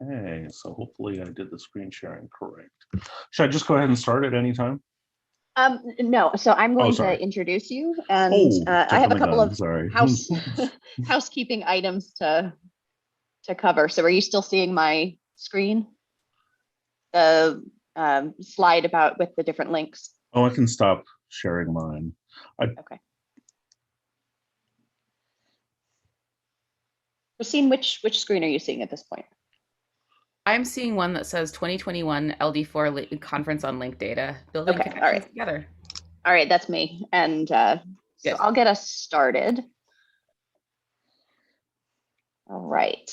Okay, so hopefully I did the screen sharing correct. Should I just go ahead and start at any time? No, so I'm Oh, going sorry. to introduce you, and Oh, I have jumping a the couple gun, of sorry. housekeeping items to cover. So are you still seeing my screen? The slide about with the different links. Oh, I can stop sharing mine. Okay. Christine, which screen are you seeing at this point? I'm seeing one that says 2021 LD4 conference on linked data, building Okay, all connections right. together. All right, that's me. And so I'll get us started. All right.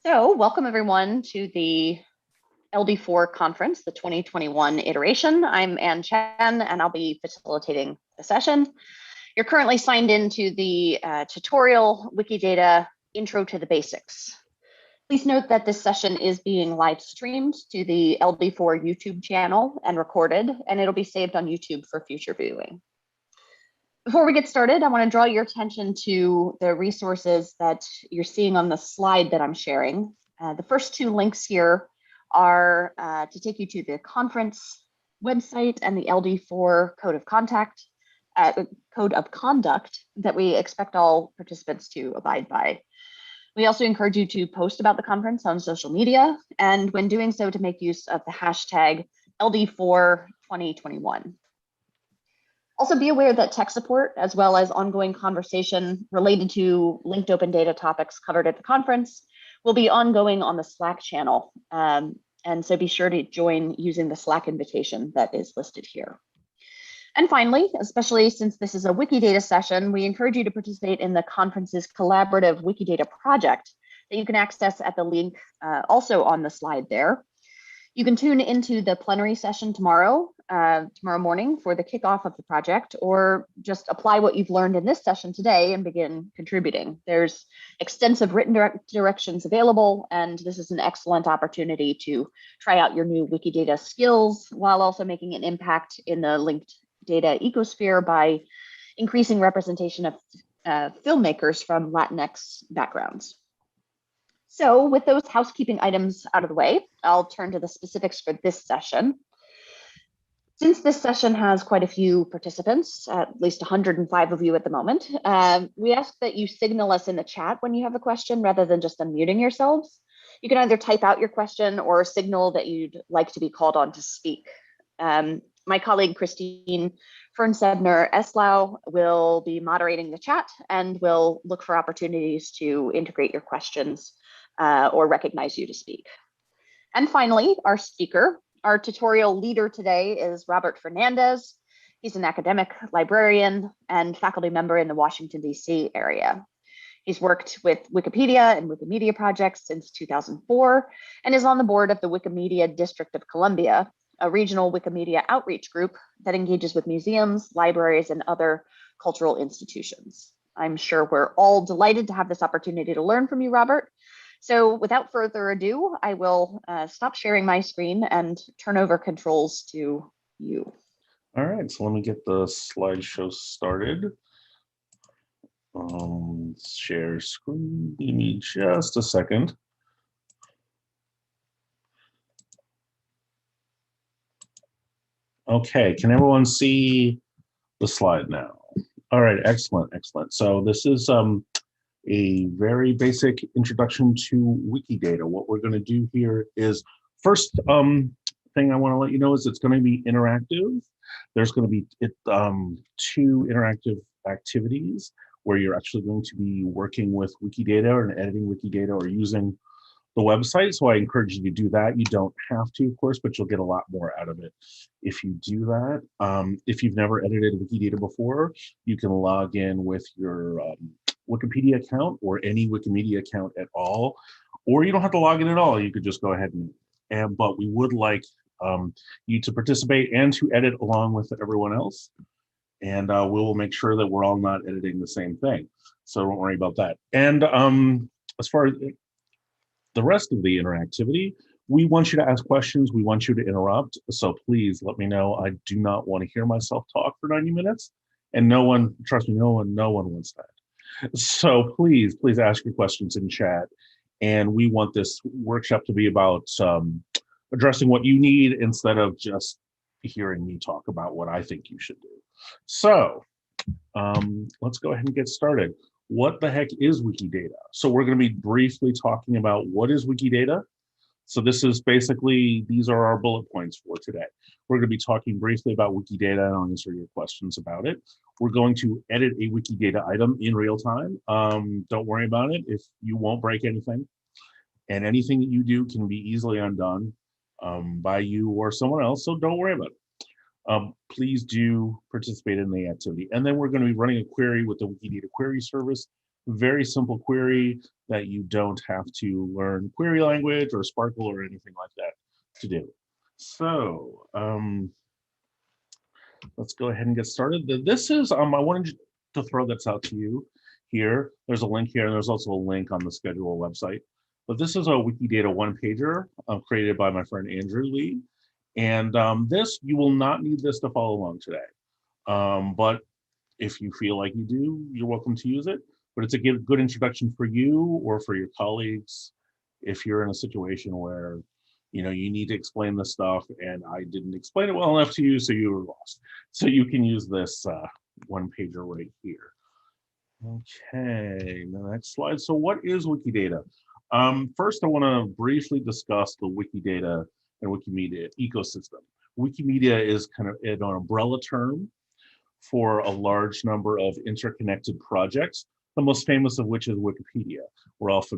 So welcome everyone to the LD4 conference, the 2021 iteration. I'm Ann Chen, and I'll be facilitating the session. You're currently signed into the tutorial Wikidata Intro to the Basics. Please note that this session is being live streamed to the LD4 YouTube channel and recorded, and it'll be saved on YouTube for future viewing. Before we get started, I want to draw your attention to the resources that you're seeing on the slide that I'm sharing. The first two links here are to take you to the conference website and the LD4 code of conduct that we expect all participants to abide by. We also encourage you to post about the conference on social media, and when doing so, to make use of the hashtag LD42021. Also be aware that tech support, as well as ongoing conversation related to linked open data topics covered at the conference, will be ongoing on the Slack channel. And so be sure to join using the Slack invitation that is listed here. And finally, especially since this is a Wikidata session, we encourage you to participate in the conference's collaborative Wikidata project that you can access at the link also on the slide there. You can tune into the plenary session tomorrow morning for the kickoff of the project, or just apply what you've learned in this session today and begin contributing. There's extensive written directions available, and this is an excellent opportunity to try out your new Wikidata skills while also making an impact in the linked data ecosphere by increasing representation of filmmakers from Latinx backgrounds. So with those housekeeping items out of the way, I'll turn to the specifics for this session. Since this session has quite a few participants, at least 105 of you at the moment, we ask that you signal us in the chat when you have a question rather than just unmuting yourselves. You can either type out your question or signal that you'd like to be called on to speak. My colleague, Christine Fernsebner Eslao, will be moderating the chat and will look for opportunities to integrate your questions or recognize you to speak. And finally, our speaker, our tutorial leader today is Robert Fernandez. He's an academic librarian and faculty member in the Washington, D.C. area. He's worked with Wikipedia and Wikimedia projects since 2004 and is on the board of the Wikimedia District of Columbia, a regional Wikimedia outreach group that engages with museums, libraries, and other cultural institutions. I'm sure we're all delighted to have this opportunity to learn from you, Robert. So without further ado, I will stop sharing my screen and turn over controls to you. All right, so let me get the slideshow started. Share screen, give me just a second. Okay, can everyone see the slide now? All right, excellent, excellent. So this is a very basic introduction to Wikidata. What we're going to do here is first thing I want to let you know is it's going to be interactive. There's going to be two interactive activities where you're actually going to be working with Wikidata and editing Wikidata or using the website. So I encourage you to do that. You don't have to, of course, but you'll get a lot more out of it if you do that. If you've never edited Wikidata before, you can log in with your Wikipedia account or any Wikimedia account at all, or you don't have to log in at all. You could just go ahead and but we would like you to participate and to edit along with everyone else. And we will make sure that we're all not editing the same thing. So don't worry about that. And as far as the rest of the interactivity, we want you to ask questions. We want you to interrupt. So please let me know. I do not want to hear myself talk for 90 minutes. And no one, trust me, no one wants that. So please ask your questions in chat. And we want this workshop to be about addressing what you need instead of just hearing me talk about what I think you should do. So let's go ahead and get started. What the heck is Wikidata? So we're going to be briefly talking about what is Wikidata. So this is basically, these are our bullet points for today. We're going to be talking briefly about Wikidata and I'll answer your questions about it. We're going to edit a Wikidata item in real time. Don't worry about it if you won't break anything. And anything that you do can be easily undone by you or someone else, so don't worry about it. Please do participate in the activity. And then we're going to be running a query with the Wikidata Query Service. Very simple query that you don't have to learn query language or SPARQL or anything like that to do. So let's go ahead and get started. This is, I wanted to throw this out to you here. There's a link here, and there's also a link on the schedule website. But this is a Wikidata one-pager created by my friend Andrew Lee. And this, you will not need this to follow along today. But if you feel like you do, you're welcome to use it. But it's a good introduction for you or for your colleagues if you're in a situation where you need to explain this stuff and I didn't explain it well enough to you, so you were lost. So you can use this one pager right here. Okay, the next slide. So what is Wikidata? First, I want to briefly discuss the Wikidata and Wikimedia ecosystem. Wikimedia is kind of an umbrella term for a large number of interconnected projects, the most famous of which is Wikipedia.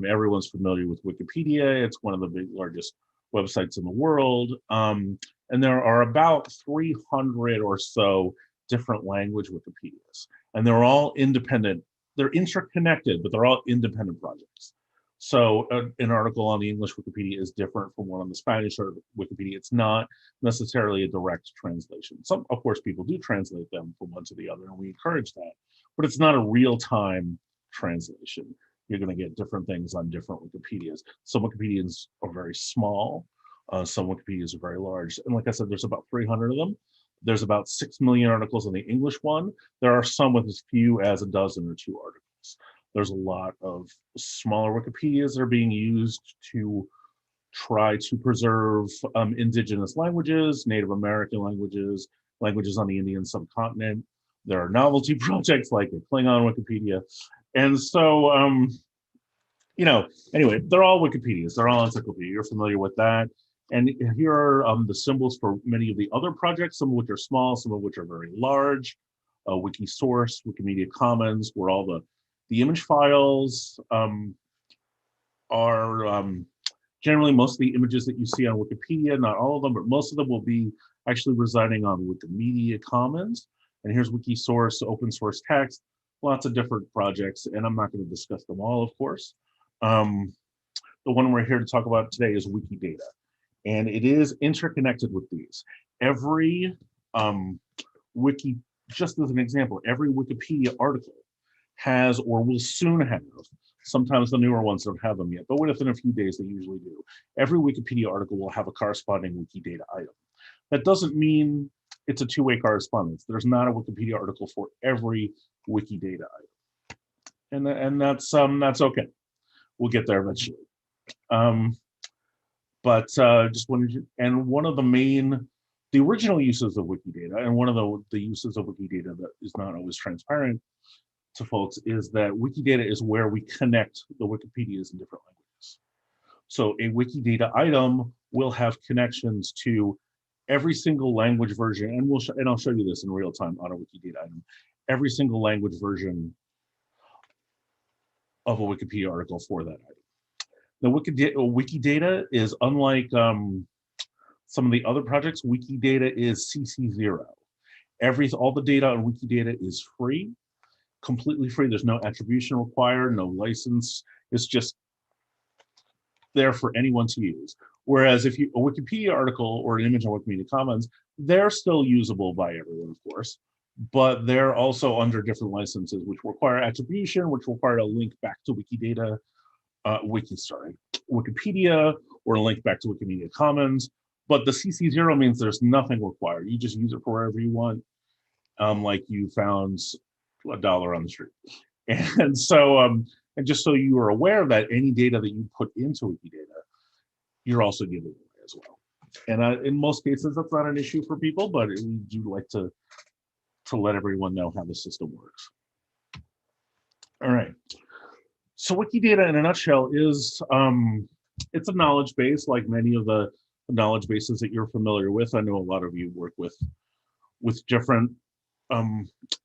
Everyone's familiar with Wikipedia. It's one of the largest websites in the world. And there are about 300 or so different language Wikipedias. And they're all independent. They're interconnected, but they're all independent projects. So an article on the English Wikipedia is different from one on the Spanish Wikipedia. It's not necessarily a direct translation. Some, of course, people do translate them from one to the other, and we encourage that. But it's not a real-time translation. You're going to get different things on different Wikipedias. Some Wikipedias are very small. Some Wikipedias are very large. And like I said, there's about 300 of them. There's about 6 million articles on the English one. There are some with as few as a dozen or two articles. There's a lot of smaller Wikipedias that are being used to try to preserve indigenous languages, Native American languages, languages on the Indian subcontinent. There are novelty projects like a Klingon Wikipedia. And so, anyway, they're all Wikipedias. They're all encyclopedias. You're familiar with that. And here are the symbols for many of the other projects, some of which are small, some of which are very large. Wikisource, Wikimedia Commons, where all the image files are generally most of the images that you see on Wikipedia, not all of them, but most of them will be actually residing on Wikimedia Commons. And here's Wikisource, open source text, lots of different projects, and I'm not going to discuss them all, of course. The one we're here to talk about today is Wikidata, and it is interconnected with these. Every just as an example, every Wikipedia article has or will soon have, sometimes the newer ones don't have them yet, but within a few days they usually do. Every Wikipedia article will have a corresponding Wikidata item. That doesn't mean it's a two-way correspondence. There's not a Wikipedia article for every Wikidata item. And that's okay. We'll get there eventually. Just wanted to, and one of the original uses of Wikidata, and one of the uses of Wikidata that is not always transparent to folks, is that Wikidata is where we connect the Wikipedias in different languages. So a Wikidata item will have connections to every single language version, and I'll show you this in real time on a Wikidata item, every single language version of a Wikipedia article for that item. The Wikidata is unlike some of the other projects. Wikidata is CC0. All the data on Wikidata is free, completely free. There's no attribution required, no license. It's just there for anyone to use. Whereas if a Wikipedia article or an image on Wikimedia Commons, they're still usable by everyone, of course, but they're also under different licenses, which require attribution, which require a link back to Wikipedia, or a link back to Wikimedia Commons. But the CC0 means there's nothing required. You just use it for wherever you want, like you found $1 on the street. And so, and just so you are aware that any data that you put into Wikidata, you're also giving away as well. And in most cases, that's not an issue for people, but we do like to let everyone know how the system works. All right. So Wikidata in a nutshell is, it's a knowledge base like many of the knowledge bases that you're familiar with. I know a lot of you work with different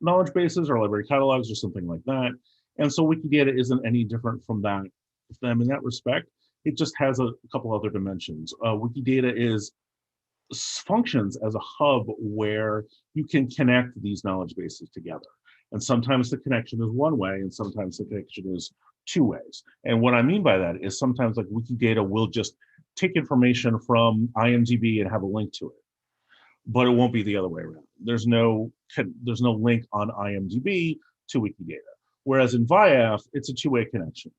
knowledge bases or library catalogs or something like that. And so Wikidata isn't any different from that, them in that respect. It just has a couple other dimensions. Wikidata functions as a hub where you can connect these knowledge bases together. And sometimes the connection is one way and sometimes the connection is two ways. And what I mean by that is sometimes like Wikidata will just take information from IMDb and have a link to it, but it won't be the other way around. There's no link on IMDb to Wikidata. Whereas in VIAF, it's a two-way connection.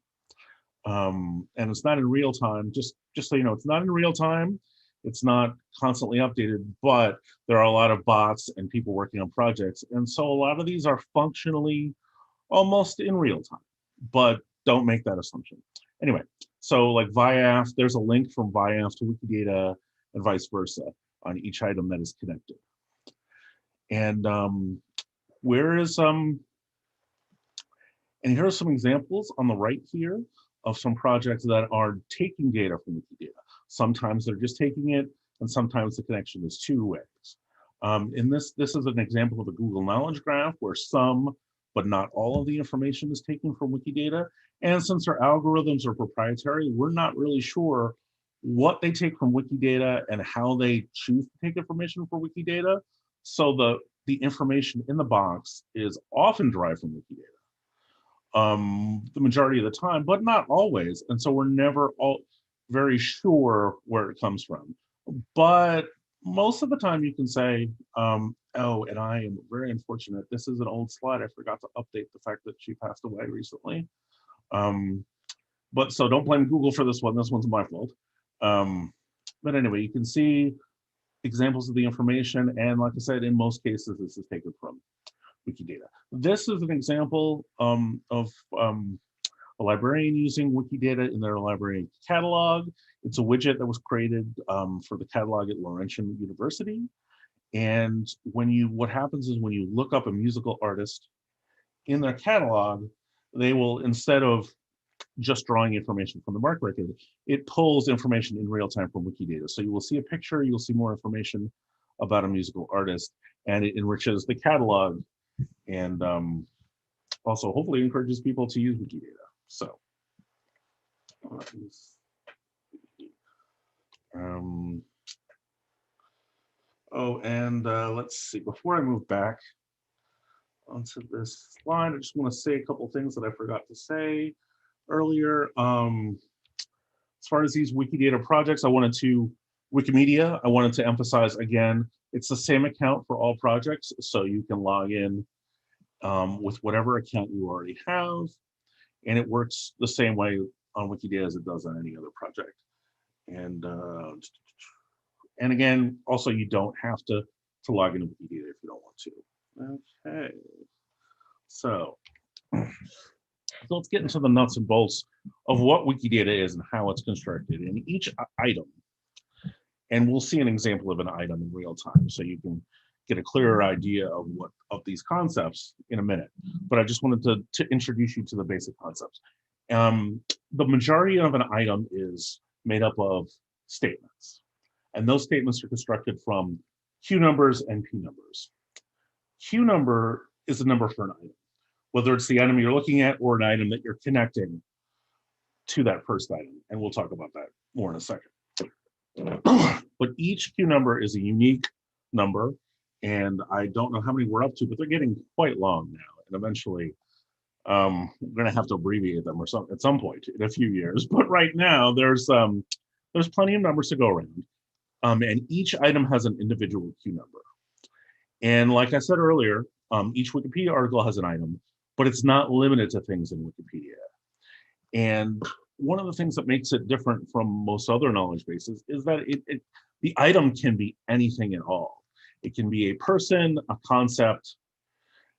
And it's not in real time, just so you know, it's not in real time. It's not constantly updated, but there are a lot of bots and people working on projects. And so a lot of these are functionally almost in real time, but don't make that assumption. Anyway, so like VIAF, there's a link from VIAF to Wikidata and vice versa on each item that is connected. And and here are some examples on the right here of some projects that are taking data from Wikidata. Sometimes they're just taking it, and sometimes the connection is two ways. This is an example of a Google Knowledge Graph where some, but not all of the information is taken from Wikidata. And since our algorithms are proprietary, we're not really sure what they take from Wikidata and how they choose to take information from Wikidata. So the information in the box is often derived from Wikidata. The majority of the time, but not always. And so we're never very sure where it comes from. But most of the time you can say, oh, and I am very unfortunate. This is an old slide. I forgot to update the fact that she passed away recently. But so don't blame Google for this one. This one's my fault. But anyway, you can see examples of the information. And like I said, in most cases, this is taken from Wikidata. This is an example of a librarian using Wikidata in their library catalog. It's a widget that was created for the catalog at Laurentian University. And what happens is when you look up a musical artist in their catalog, they will, instead of just drawing information from the MARC record, it pulls information in real time from Wikidata. So you will see a picture, you'll see more information about a musical artist, and it enriches the catalog and also hopefully encourages people to use Wikidata. So, let's see, before I move back onto this slide, I just want to say a couple things that I forgot to say earlier. As far as these Wikidata projects, Wikimedia, I wanted to emphasize again, it's the same account for all projects, so you can log in with whatever account you already have, and it works the same way on Wikidata as it does on any other project. And again, also you don't have to log into Wikimedia if you don't want to. Okay, so let's get into the nuts and bolts of what Wikidata is and how it's constructed. In each item, and we'll see an example of an item in real time, so you can get a clearer idea of these concepts in a minute. But I just wanted to introduce you to the basic concepts. The majority of an item is made up of statements, and those statements are constructed from Q numbers and P numbers. Q number is a number for an item, whether it's the item you're looking at or an item that you're connecting to that first item, and we'll talk about that more in a second. But each Q number is a unique number, and I don't know how many we're up to, but they're getting quite long now, and eventually we're going to have to abbreviate them or something at some point in a few years. But right now, there's plenty of numbers to go around, and each item has an individual Q number. And like I said earlier, each Wikipedia article has an item, but it's not limited to things in Wikipedia. And one of the things that makes it different from most other knowledge bases is that the item can be anything at all. It can be a person, a concept,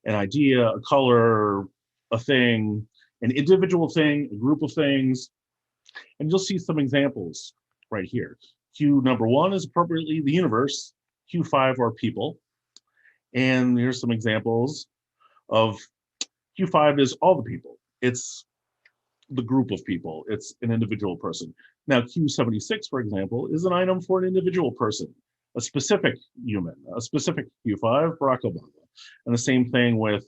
an idea, a color, a thing, an individual thing, a group of things, and you'll see some examples right here. Q number 1 is appropriately the universe, Q5 are people, and here's some examples of Q5 is all the people. It's the group of people. It's an individual person. Now, Q76, for example, is an item for an individual person, a specific human, a specific Q5, Barack Obama. And the same thing with,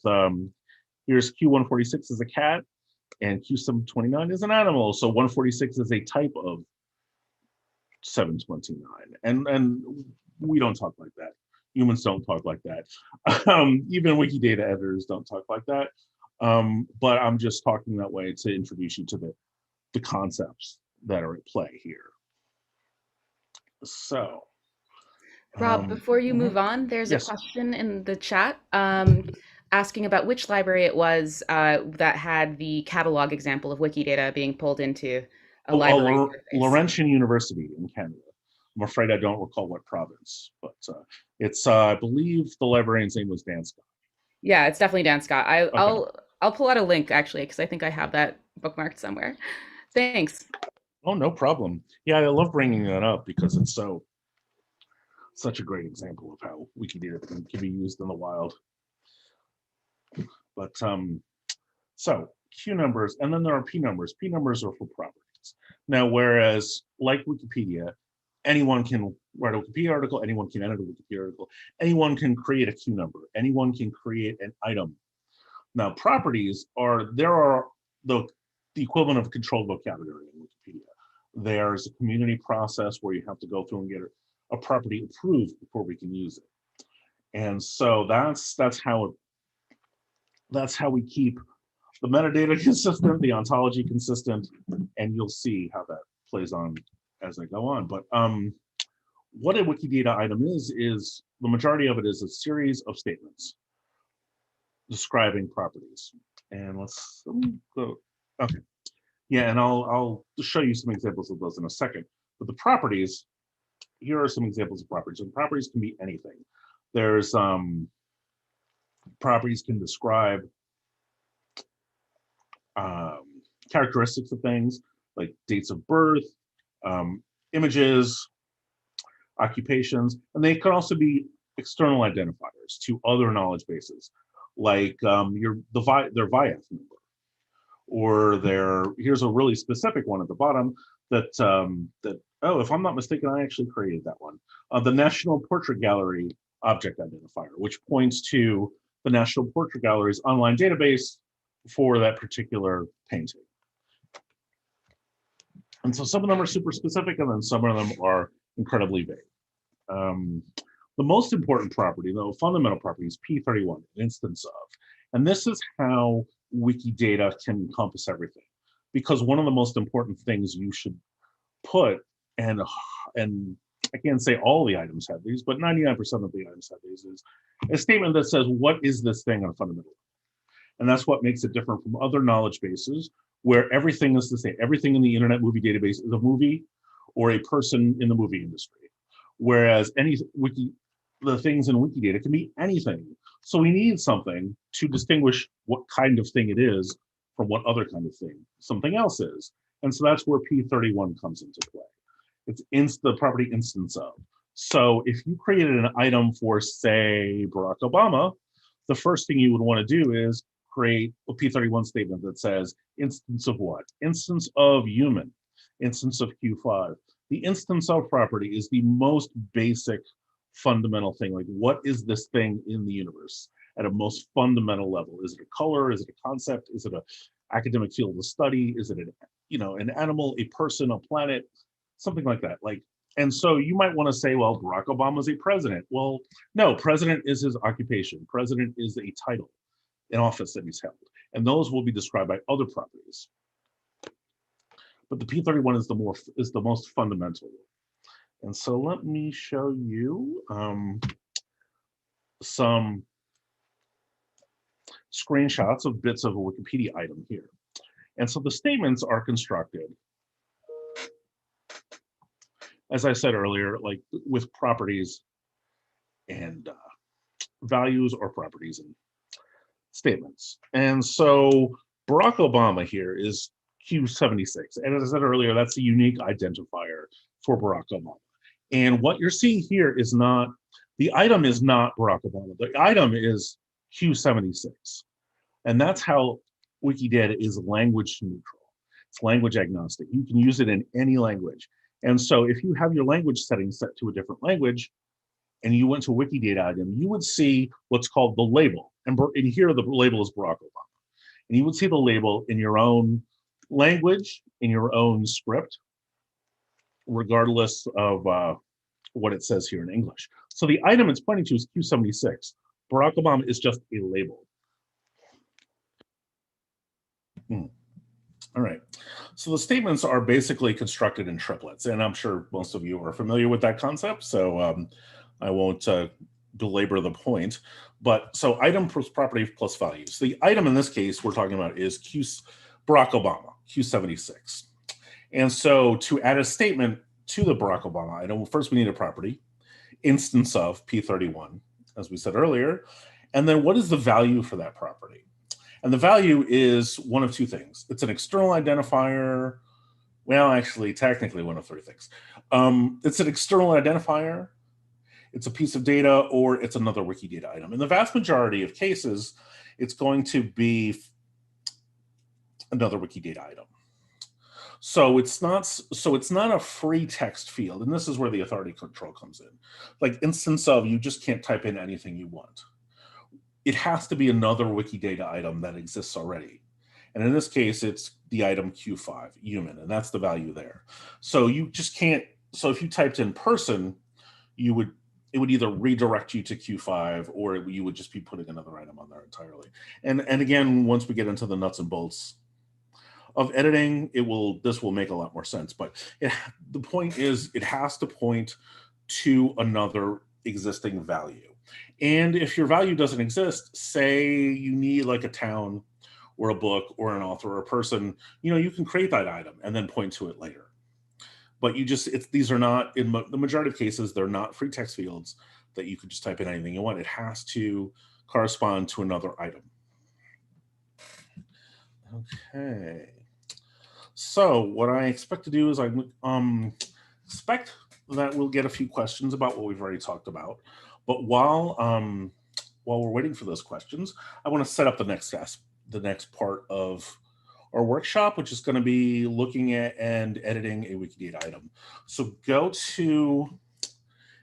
here's Q146 is a cat, and Q729 is an animal. So 146 is a type of 729. And we don't talk like that. Humans don't talk like that. Even Wikidata editors don't talk like that. But I'm just talking that way to introduce you to the concepts that are at play here. So, Rob, before you move on, there's yes. a question in the chat asking about which library it was that had the catalog example of Wikidata being pulled into a library interface. Laurentian University in Canada. I'm afraid I don't recall what province, but it's I believe the librarian's name was Dan Scott. Yeah, it's definitely Dan Scott. I'll pull out a link actually because I think I have that bookmarked somewhere. Thanks. Oh, no problem. Yeah, I love bringing that up because it's such a great example of how Wikidata can be used in the wild. But so Q numbers, and then there are P numbers. P numbers are for properties. Now, whereas like Wikipedia, anyone can write a Wikipedia article, anyone can edit a Wikipedia article, anyone can create a Q number, anyone can create an item. Now, properties are the equivalent of controlled vocabulary in Wikipedia. There's a community process where you have to go through and get a property approved before we can use it. And so that's how we keep the metadata consistent, the ontology consistent, and you'll see how that plays on as I go on. But what a Wikidata item is the majority of it is a series of statements describing properties. And let me go. Okay. Yeah, and I'll show you some examples of those in a second. But the properties, here are some examples of properties. And properties can be anything. There's properties can describe characteristics of things like dates of birth, images, occupations, and they can also be external identifiers to other knowledge bases, like their VIAF number, or here's a really specific one at the bottom that oh, if I'm not mistaken, I actually created that one. The National Portrait Gallery object identifier, which points to the National Portrait Gallery's online database for that particular painting. And so some of them are super specific, and then some of them are incredibly vague. The most important property, though, fundamental property, is P31, an instance of. And this is how Wikidata can encompass everything. Because one of the most important things you should put, and I can't say all the items have these, but 99% of the items have these, is a statement that says, what is this thing on a fundamental level? And that's what makes it different from other knowledge bases where everything is the same. Everything in the Internet Movie Database is a movie or a person in the movie industry. Whereas the things in Wikidata can be anything. So we need something to distinguish what kind of thing it is from what other kind of thing something else is. And so that's where P31 comes into play. It's the property instance of. So if you created an item for, say, Barack Obama, the first thing you would want to do is create a P31 statement that says instance of what? Instance of human, instance of Q5. The instance of property is the most basic fundamental thing. Like, what is this thing in the universe at a most fundamental level? Is it a color? Is it a concept? Is it an academic field of study? Is it an animal, a person, a planet, something like that? And so you might want to say, well, Barack Obama is a president. Well, no, president is his occupation. President is a title, an office that he's held. And those will be described by other properties. But the P31 is the most fundamental. And so let me show you some screenshots of bits of a Wikipedia item here. And so the statements are constructed, as I said earlier, like with properties and values or properties. And statements. And so Barack Obama here is Q76. And as I said earlier, that's a unique identifier for Barack Obama. And what you're seeing here is not, the item is not Barack Obama. The item is Q76. And that's how Wikidata is language neutral. It's language agnostic. You can use it in any language. And so if you have your language settings set to a different language, and you went to Wikidata item, you would see what's called the label. And here the label is Barack Obama. And you would see the label in your own language, in your own script, regardless of what it says here in English. So the item it's pointing to is Q76. Barack Obama is just a label. All right. So the statements are basically constructed in triplets, and I'm sure most of you are familiar with that concept, so I won't belabor the point. But so item plus property plus values. The item in this case we're talking about is Barack Obama, Q76. And so to add a statement to the Barack Obama item, first we need a property, instance of P31, as we said earlier. And then what is the value for that property? And the value is one of two things. It's an external identifier. Well, actually, technically one of three things. It's an external identifier, it's a piece of data, or it's another Wikidata item. In the vast majority of cases, it's going to be another Wikidata item. So it's not a free text field, and this is where the authority control comes in. Like instance of, you just can't type in anything you want. It has to be another Wikidata item that exists already. And in this case, it's the item Q5, human, and that's the value there. So you just can't, so if you typed in person, it would either redirect you to Q5 or you would just be putting another item on there entirely. And again, once we get into the nuts and bolts of editing, this will make a lot more sense. But the point is, it has to point to another existing value. And if your value doesn't exist, say you need like a town or a book or an author or a person, you can create that item and then point to it later. But these are not, in the majority of cases, they're not free text fields that you could just type in anything you want. It has to correspond to another item. Okay. So what I expect to do is I expect that we'll get a few questions about what we've already talked about. But while we're waiting for those questions, I want to set up the next part of our workshop, which is going to be looking at and editing a Wikidata item. So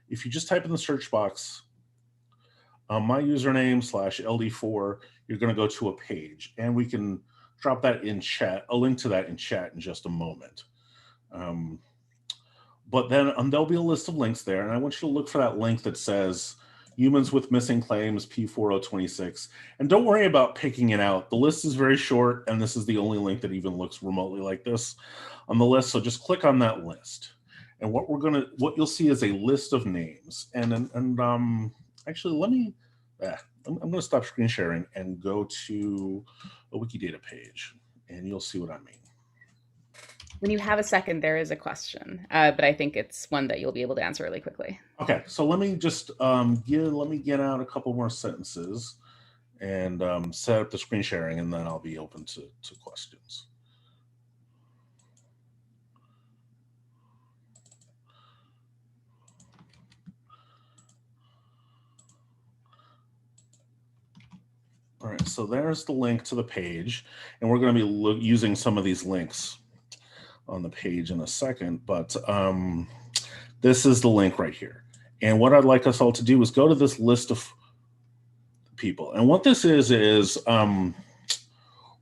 if you just type in the search box, my username /LD4, you're going to go to a page, and we can drop that in chat, a link to that in chat in just a moment. But then there'll be a list of links there, and I want you to look for that link that says humans with missing claims P4026. And don't worry about picking it out. The list is very short, and this is the only link that even looks remotely like this on the list. So just click on that list. And what you'll see is a list of names. And actually, I'm going to stop screen sharing and go to a Wikidata page, and you'll see what I mean. When you have a second, there is a question, but I think it's one that you'll be able to answer really quickly. Okay, so let me just let me get out a couple more sentences and set up the screen sharing, and then I'll be open to questions. All right, so there's the link to the page, and we're going to be using some of these links on the page in a second, but this is the link right here. And what I'd like us all to do is go to this list of people. And what this is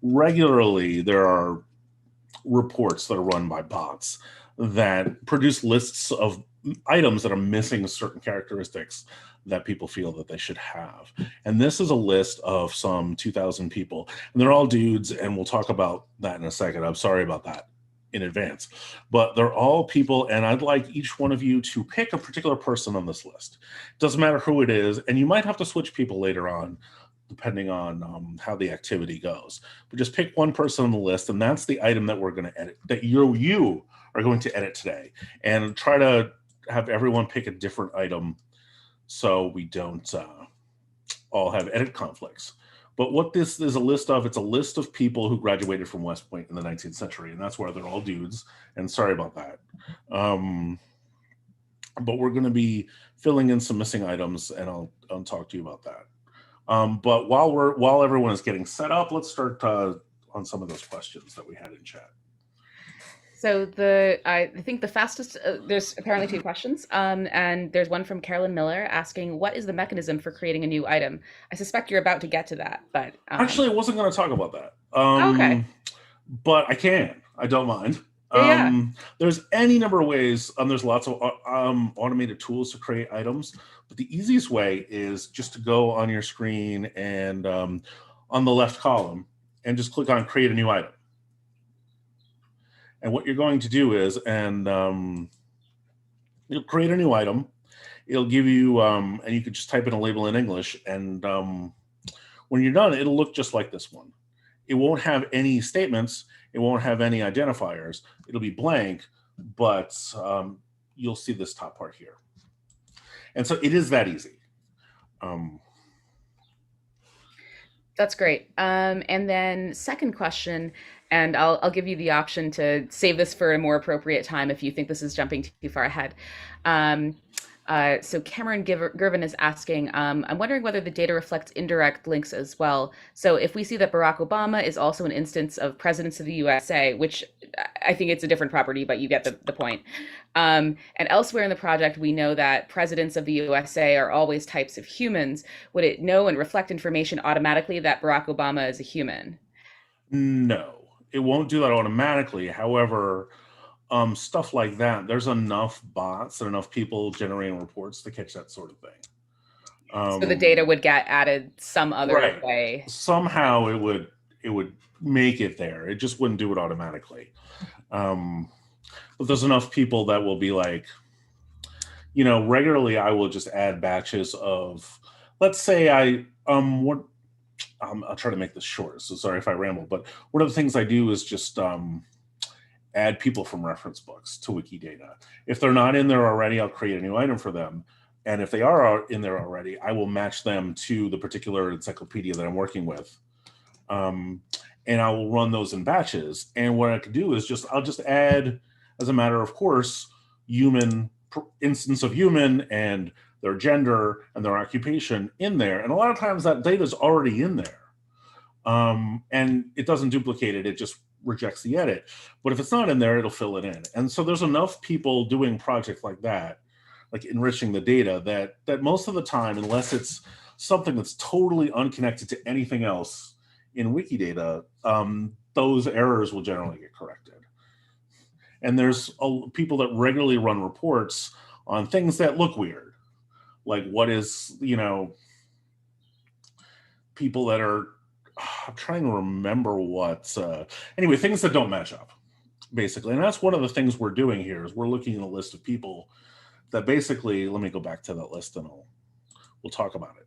regularly there are reports that are run by bots that produce lists of items that are missing certain characteristics that people feel that they should have. And this is a list of some 2,000 people, and they're all dudes, and we'll talk about that in a second. I'm sorry about that in advance, but they're all people, and I'd like each one of you to pick a particular person on this list. Doesn't matter who it is, and you might have to switch people later on depending on how the activity goes. But just pick one person on the list, and that's the item that we're going to edit, that you are going to edit today. And try to have everyone pick a different item so we don't all have edit conflicts. But what this is a list of, it's a list of people who graduated from West Point in the 19th century, and that's why they're all dudes. And sorry about that. But we're going to be filling in some missing items, and I'll talk to you about that. But while everyone is getting set up, let's start on some of those questions that we had in chat. So I think the fastest, there's apparently 2 questions, and there's one from Carolyn Miller asking, what is the mechanism for creating a new item? I suspect you're about to get to that, but... Actually, I wasn't going to talk about that. Okay. But I can. I don't mind. Yeah. There's any number of ways. There's lots of automated tools to create items, but the easiest way is just to go on your screen and on the left column and just click on create a new item. And what you're going to do is, you'll create a new item. It'll give you, and you can just type in a label in English. And when you're done, it'll look just like this one. It won't have any statements. It won't have any identifiers. It'll be blank, but you'll see this top part here. And so it is that easy. That's great. And then second question, and I'll give you the option to save this for a more appropriate time if you think this is jumping too far ahead. So Cameron Gervin is asking, I'm wondering whether the data reflects indirect links as well. So if we see that Barack Obama is also an instance of presidents of the USA, which I think it's a different property, but you get the point. And elsewhere in the project, we know that presidents of the USA are always types of humans. Would it know and reflect information automatically that Barack Obama is a human? No, it won't do that automatically. However, stuff like that, there's enough bots and enough people generating reports to catch that sort of thing. So the data would get added some other way. Somehow it would make it there. It just wouldn't do it automatically. But there's enough people that will be like, regularly I will just add batches of, let's say I'll try to make this short. So sorry if I ramble, but one of the things I do is just add people from reference books to Wikidata. If they're not in there already, I'll create a new item for them. And if they are in there already, I will match them to the particular encyclopedia that I'm working with. And I will run those in batches. And what I can do is I'll just add, as a matter of course, instance of human and their gender and their occupation in there. And a lot of times that data is already in there. And it doesn't duplicate it. It just rejects the edit. But if it's not in there, it'll fill it in. And so there's enough people doing projects like that, like enriching the data, that most of the time, unless it's something that's totally unconnected to anything else in Wikidata, those errors will generally get corrected. And there's people that regularly run reports on things that look weird. Like what is, people that are, I'm trying to remember what, anyway, things that don't match up, basically. And that's one of the things we're doing here is we're looking at a list of people that basically, let me go back to that list and we'll talk about it.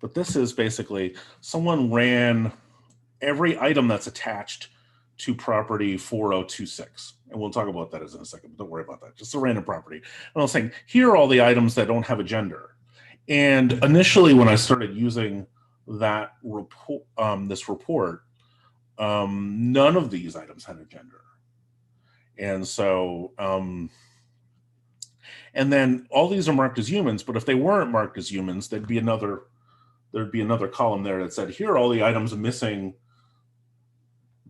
But this is basically someone ran every item that's attached to property 4026. And we'll talk about that in a second, but don't worry about that. Just a random property. And I was saying, here are all the items that don't have a gender. And initially, when I started using that report, this report, none of these items had a gender. And so, and then all these are marked as humans, but if they weren't marked as humans, there'd be another column there that said, here are all the items missing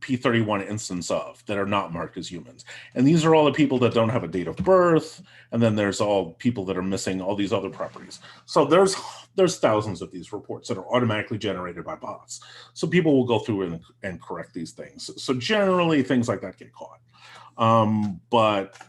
P31 instance of that are not marked as humans. And these are all the people that don't have a date of birth. And then there's all people that are missing all these other properties. So there's thousands of these reports that are automatically generated by bots. So people will go through and correct these things. So generally things like that get caught. But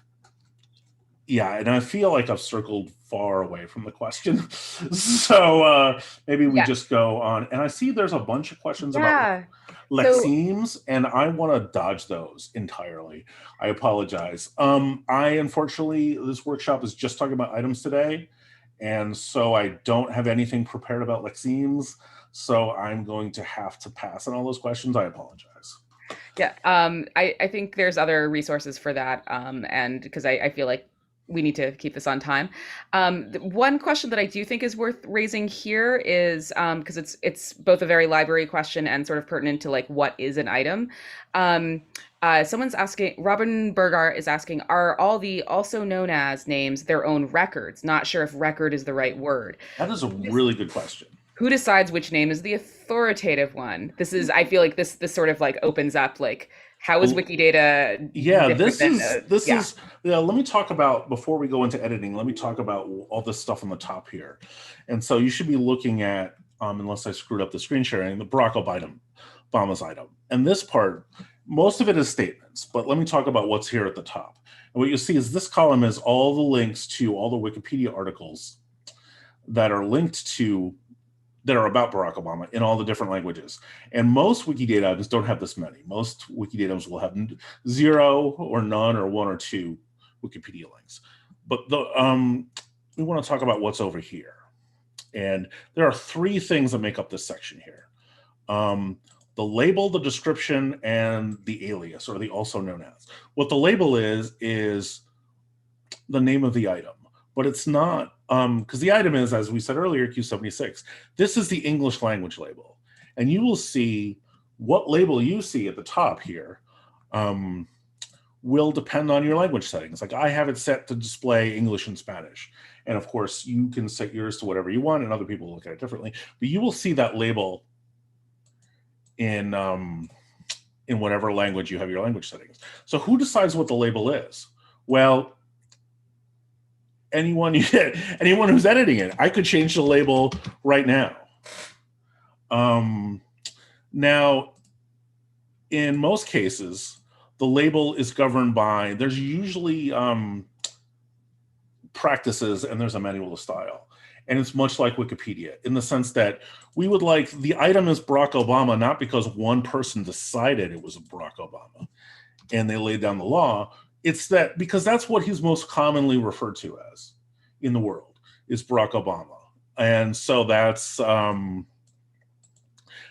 yeah, and I feel like I've circled far away from the question. So maybe we just go on. And I see there's a bunch of questions about lexemes, and I want to dodge those entirely. I apologize. Unfortunately, this workshop is just talking about items today. And so I don't have anything prepared about lexemes. So I'm going to have to pass on all those questions. I apologize. Yeah, I think there's other resources for that, and because I feel like we need to keep this on time. One question that I do think is worth raising here is because it's both a very library question and sort of pertinent to like what is an item. Um, Someone's asking, Robin Bergar is asking, are all the also known as names their own records? Not sure if record is the right word. That is a really good question. Who decides which name is the authoritative one? This is, I feel like this sort of like opens up like, how is Well, Wikidata yeah, different this than is this yeah. is let me talk about, before we go into editing, let me talk about all this stuff on the top here. And so you should be looking at, unless I screwed up the screen sharing, the Barack Obama's item. And this part, most of it is statements, but let me talk about what's here at the top. And what you'll see is this column is all the links to all the Wikipedia articles that are linked to, that are about Barack Obama in all the different languages. And most Wikidata items don't have this many. Most Wikidata items will have 0 or none or 1 or 2 Wikipedia links. But we want to talk about what's over here. And there are 3 things that make up this section here. The label, the description, and the alias, or the also known as. What the label is the name of the item. But it's not, because the item is, as we said earlier, Q76. This is the English language label. And you will see what label you see at the top here will depend on your language settings. Like I have it set to display English and Spanish. And of course, you can set yours to whatever you want, and other people look at it differently. But you will see that label in whatever language you have your language settings. So who decides what the label is? Well, anyone who's editing it. I could change the label right now. Now, in most cases, the label is governed by, there's usually practices and there's a manual of style. And it's much like Wikipedia in the sense that we would like, the item is Barack Obama, not because one person decided it was Barack Obama and they laid down the law. It's that because that's what he's most commonly referred to as in the world, is Barack Obama. And so that's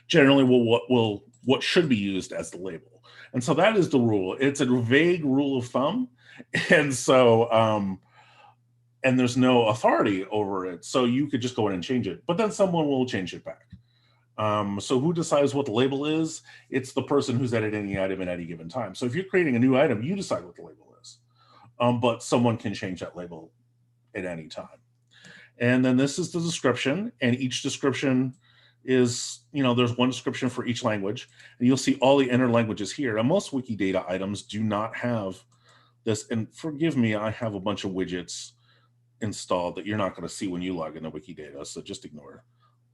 generally what should be used as the label. And so that is the rule. It's a vague rule of thumb. And so, and there's no authority over it. So you could just go in and change it, but then someone will change it back. So who decides what the label is? It's the person who's editing the item at any given time. So if you're creating a new item, you decide what the label is, but someone can change that label at any time. And then this is the description, and each description is, there's one description for each language, and you'll see all the entered languages here. And most Wikidata items do not have this, and forgive me, I have a bunch of widgets installed that you're not going to see when you log into Wikidata, so just ignore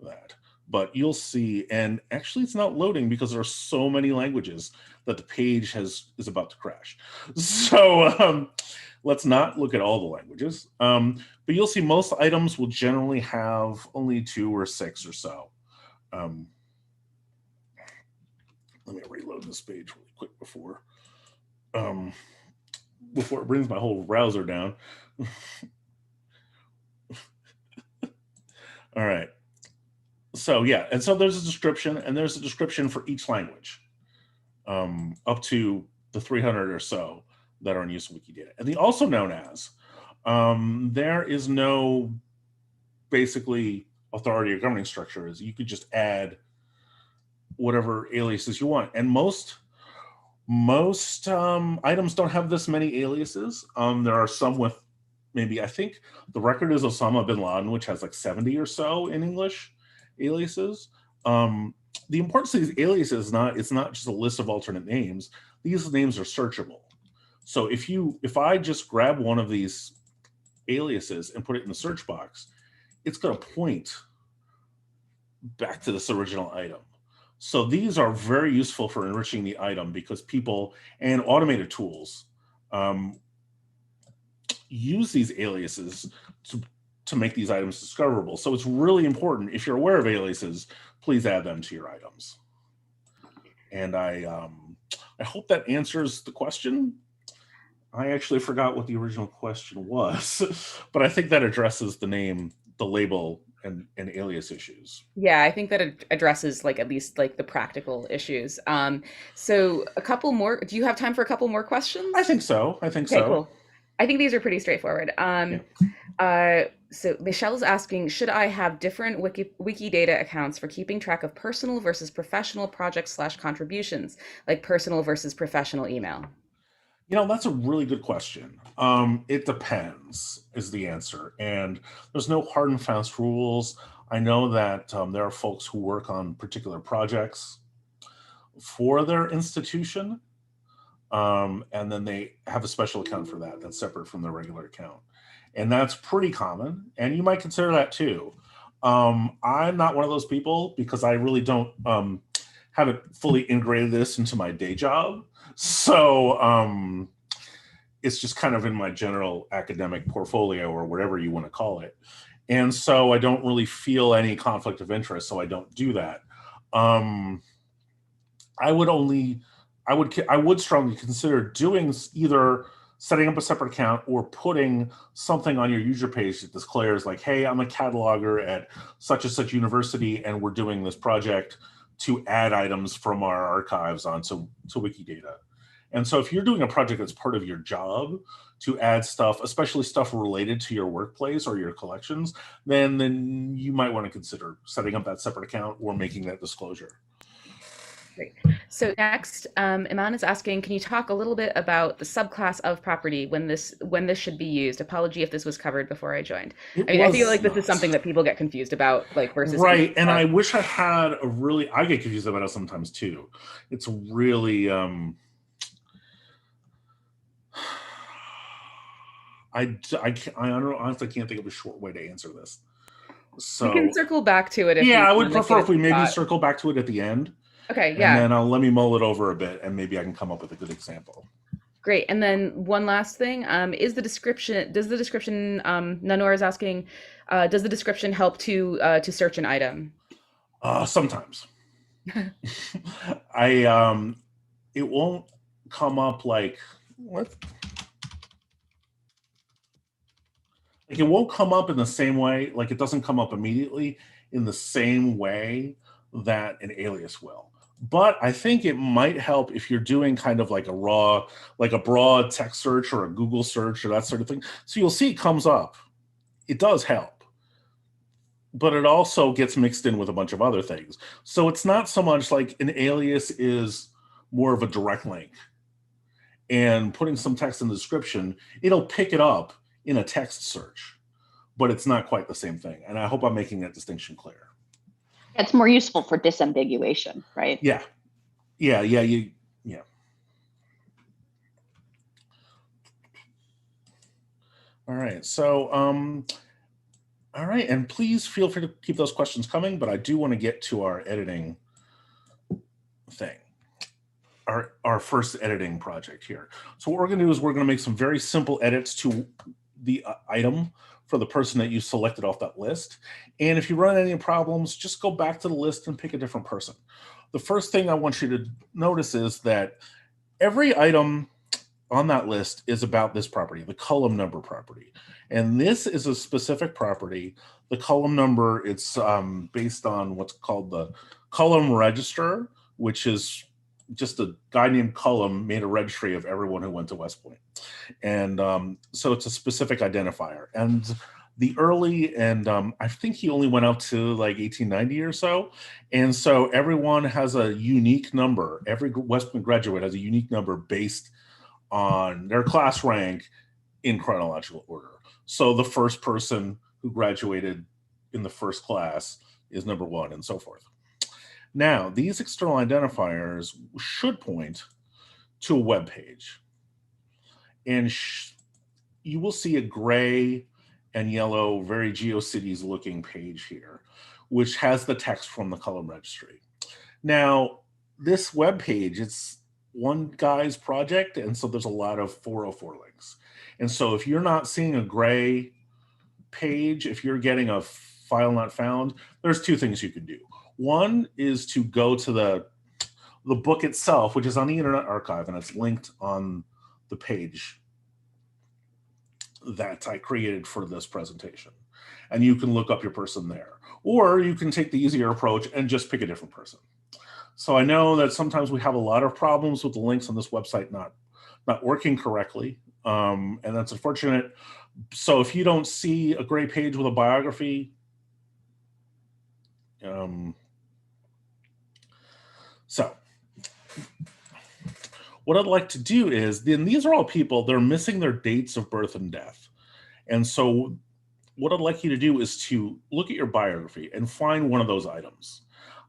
that. But you'll see, and actually it's not loading because there are so many languages that the page is about to crash. So let's not look at all the languages. But you'll see most items will generally have only 2 or 6 or so. Let me reload this page really quick before it brings my whole browser down. All right. So yeah, and so there's a description, and there's a description for each language, up to the 300 or so that are in use in Wikidata. And the also known as, there is no basically authority or governing structure. Is you could just add whatever aliases you want. And most items don't have this many aliases. There are some with maybe, I think the record is Osama bin Laden, which has like 70 or so in English aliases. The importance of these aliases it's not just a list of alternate names. These names are searchable. So if I just grab one of these aliases and put it in the search box, it's going to point back to this original item. So these are very useful for enriching the item because people and automated tools use these aliases to make these items discoverable. So it's really important, if you're aware of aliases, please add them to your items. And I hope that answers the question. I actually forgot what the original question was, but I think that addresses the name, the label, and alias issues. Yeah, I think that it addresses like at least like the practical issues. So a couple more. Do you have time for a couple more questions? I think so. I think Okay, so. cool. I think these are pretty straightforward. Yeah. So Michelle's asking, should I have different Wikidata accounts for keeping track of personal versus professional projects / contributions, like personal versus professional email? You know, that's a really good question. It depends is the answer. And there's no hard and fast rules. I know that there are folks who work on particular projects for their institution, and then they have a special account for that that's separate from their regular account. And that's pretty common, and you might consider that too. I'm not one of those people because I really don't have it fully integrated this into my day job. So it's just kind of in my general academic portfolio or whatever you want to call it. And so I don't really feel any conflict of interest, so I don't do that. I would strongly consider doing either setting up a separate account or putting something on your user page that declares like, hey, I'm a cataloger at such and such university, and we're doing this project to add items from our archives onto Wikidata. And so if you're doing a project that's part of your job to add stuff, especially stuff related to your workplace or your collections, then you might want to consider setting up that separate account or making that disclosure. Great. So next, Iman is asking, can you talk a little bit about the subclass of property when this should be used? Apology if this was covered before I joined. I feel like this is something that people get confused about, like versus right. And I wish I had I get confused about it sometimes too. It's really I honestly can't think of a short way to answer this. So we can circle back to it. I would prefer if we maybe circle back to it at the end. Okay, yeah. And then let me mull it over a bit, and maybe I can come up with a good example. Great. And then one last thing, does the description, Nanor is asking, does the description help to search an item? Sometimes. It won't come up like, what? Like it won't come up in the same way, like it doesn't come up immediately in the same way that an alias will. But I think it might help if you're doing kind of like a broad text search or a Google search or that sort of thing. So you'll see it comes up. It does help. But it also gets mixed in with a bunch of other things. So it's not so much like an alias is more of a direct link. And putting some text in the description, it'll pick it up in a text search. But it's not quite the same thing. And I hope I'm making that distinction clear. It's more useful for disambiguation, right? Yeah. All right. So, all right. And please feel free to keep those questions coming, but I do want to get to our editing thing, our first editing project here. So what we're going to do is we're going to make some very simple edits to the item for the person that you selected off that list. And if you run any problems, just go back to the list and pick a different person. The first thing I want you to notice is that every item on that list is about this property, the column number property. And this is a specific property. The column number, it's based on what's called the column register, which is just a guy named Cullum made a registry of everyone who went to West Point. And so it's a specific identifier. And the early, and I think he only went up to like 1890 or so. And so everyone has a unique number. Every West Point graduate has a unique number based on their class rank in chronological order. So the first person who graduated in the first class is number one, and so forth. Now, these external identifiers should point to a web page. And you will see a gray and yellow, very GeoCities looking page here, which has the text from the column registry. Now, this web page, it's one guy's project, and so there's a lot of 404 links. And so if you're not seeing a gray page, if you're getting a file not found, there's two things you can do. One is to go to the book itself, which is on the Internet Archive, and it's linked on the page that I created for this presentation. and you can look up your person there. Or you can take the easier approach and just pick a different person. So I know that sometimes we have a lot of problems with the links on this website not working correctly, and that's unfortunate. So if you don't see a great page with a biography, so what I'd like to do is, then these are all people, they're missing their dates of birth and death. And so what I'd like you to do is to look at your biography and find one of those items.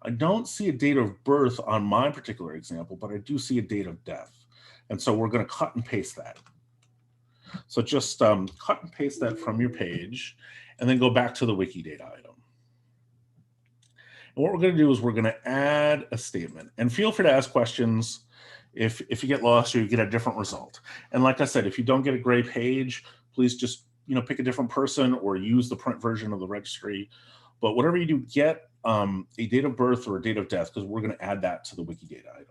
I don't see a date of birth on my particular example, but I do see a date of death. And so we're going to cut and paste that. So just cut and paste that from your page and then go back to the Wikidata item. And what we're going to do is we're going to add a statement, and feel free to ask questions if you get lost or you get a different result. And like I said, if you don't get a great page, please just pick a different person or use the print version of the registry. But whatever you do, get a date of birth or a date of death, because we're going to add that to the Wikidata item.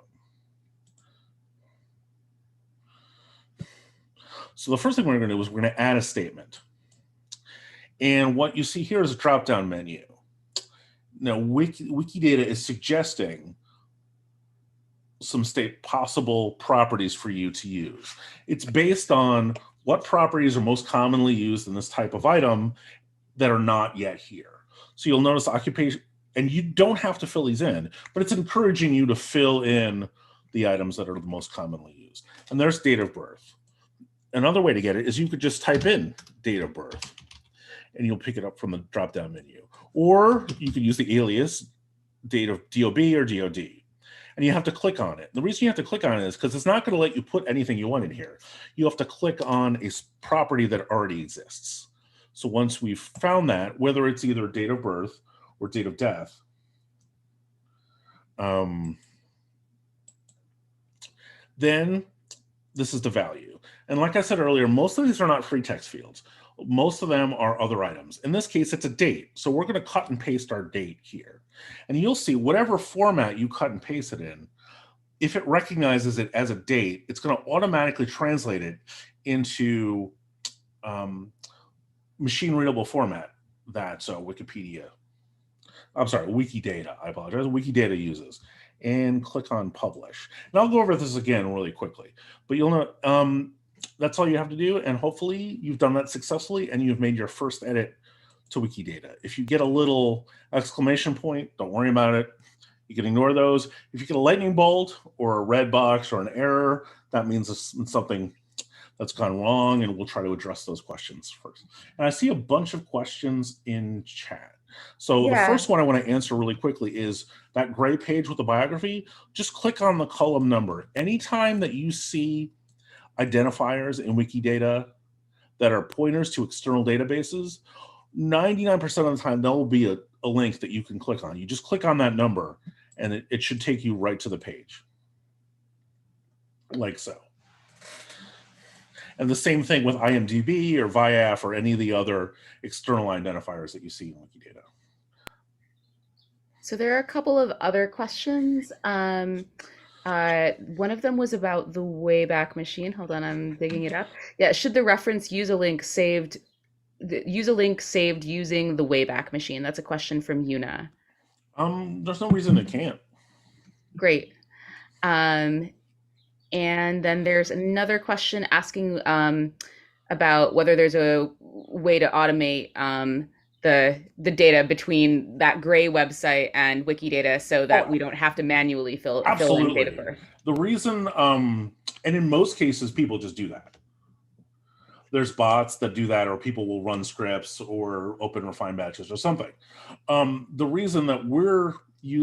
So the first thing we're going to do is we're going to add a statement. And what you see here is a drop-down menu. Now, Wikidata is suggesting some possible properties for you to use. It's based on what properties are most commonly used in this type of item that are not yet here. So you'll notice occupation, and you don't have to fill these in, but it's encouraging you to fill in the items that are the most commonly used. And there's date of birth. Another way to get it is you could just type in date of birth, and you'll pick it up from the drop-down menu. Or you could use the alias, date of DOB or DOD. And you have to click on it. The reason you have to click on it is because it's not going to let you put anything you want in here. You have to click on a property that already exists. So once we've found that, whether it's either date of birth or date of death, then this is the value. And like I said earlier, most of these are not free text fields. Most of them are other items. In this case, it's a date. So we're going to cut and paste our date here. And you'll see whatever format you cut and paste it in, if it recognizes it as a date, it's going to automatically translate it into machine readable format that Wikidata, I apologize, Wikidata uses. And click on publish. And I'll go over this again really quickly, but you'll know that's all you have to do. And hopefully you've done that successfully and you've made your first edit to Wikidata. If you get a little exclamation point, don't worry about it. You can ignore those. If you get a lightning bolt or a red box or an error, that means it's something that's gone wrong, and we'll try to address those questions first. And I see a bunch of questions in chat. So the first one I want to answer really quickly is that gray page with the biography. Just click on the column number. Anytime that you see identifiers in Wikidata that are pointers to external databases, 99% of the time, there will be a link that you can click on. You just click on that number, and it should take you right to the page, like so. And the same thing with IMDb or VIAF or any of the other external identifiers that you see in Wikidata. So there are a couple of other questions. One of them was about the Wayback Machine. Hold on, I'm digging it up. Yeah, should the reference use a link saved using the Wayback Machine? That's a question from Yuna. There's no reason it can't. Great. And then there's another question asking about whether there's a way to automate the data between that gray website and Wikidata so that we don't have to manually fill in date of birth. The reason, and in most cases, people just do that. There's bots that do that, or people will run scripts or open refined batches or something. The reason that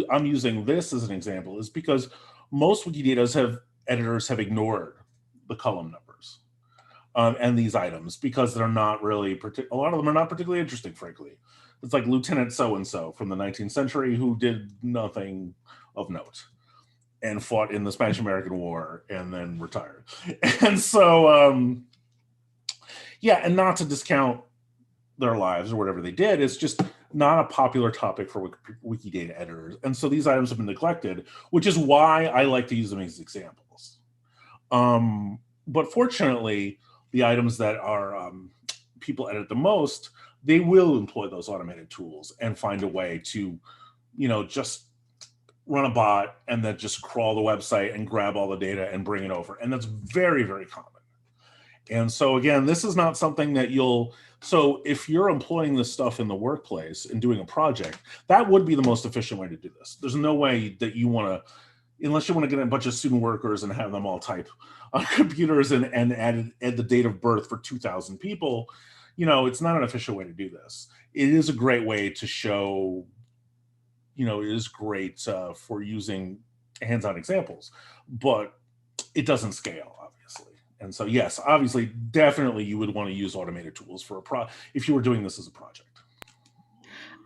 I'm using this as an example is because most Wikidata editors have ignored the column numbers and these items because they're not really, a lot of them are not particularly interesting, frankly. It's like Lieutenant so-and-so from the 19th century who did nothing of note and fought in the Spanish-American War and then retired. And so, yeah, and not to discount their lives or whatever they did, it's just not a popular topic for Wikidata editors. And so these items have been neglected, which is why I like to use them as examples. But fortunately, the items that are people edit the most, they will employ those automated tools and find a way to, just run a bot and then just crawl the website and grab all the data and bring it over. And that's very, very common. And so again, this is not something that so if you're employing this stuff in the workplace and doing a project, that would be the most efficient way to do this. There's no way that you want to, unless you want to get a bunch of student workers and have them all type on computers and add the date of birth for 2,000 people, it's not an efficient way to do this. It is a great way to show, it is great for using hands-on examples, but it doesn't scale, obviously. And so, yes, obviously, definitely you would want to use automated tools for if you were doing this as a project.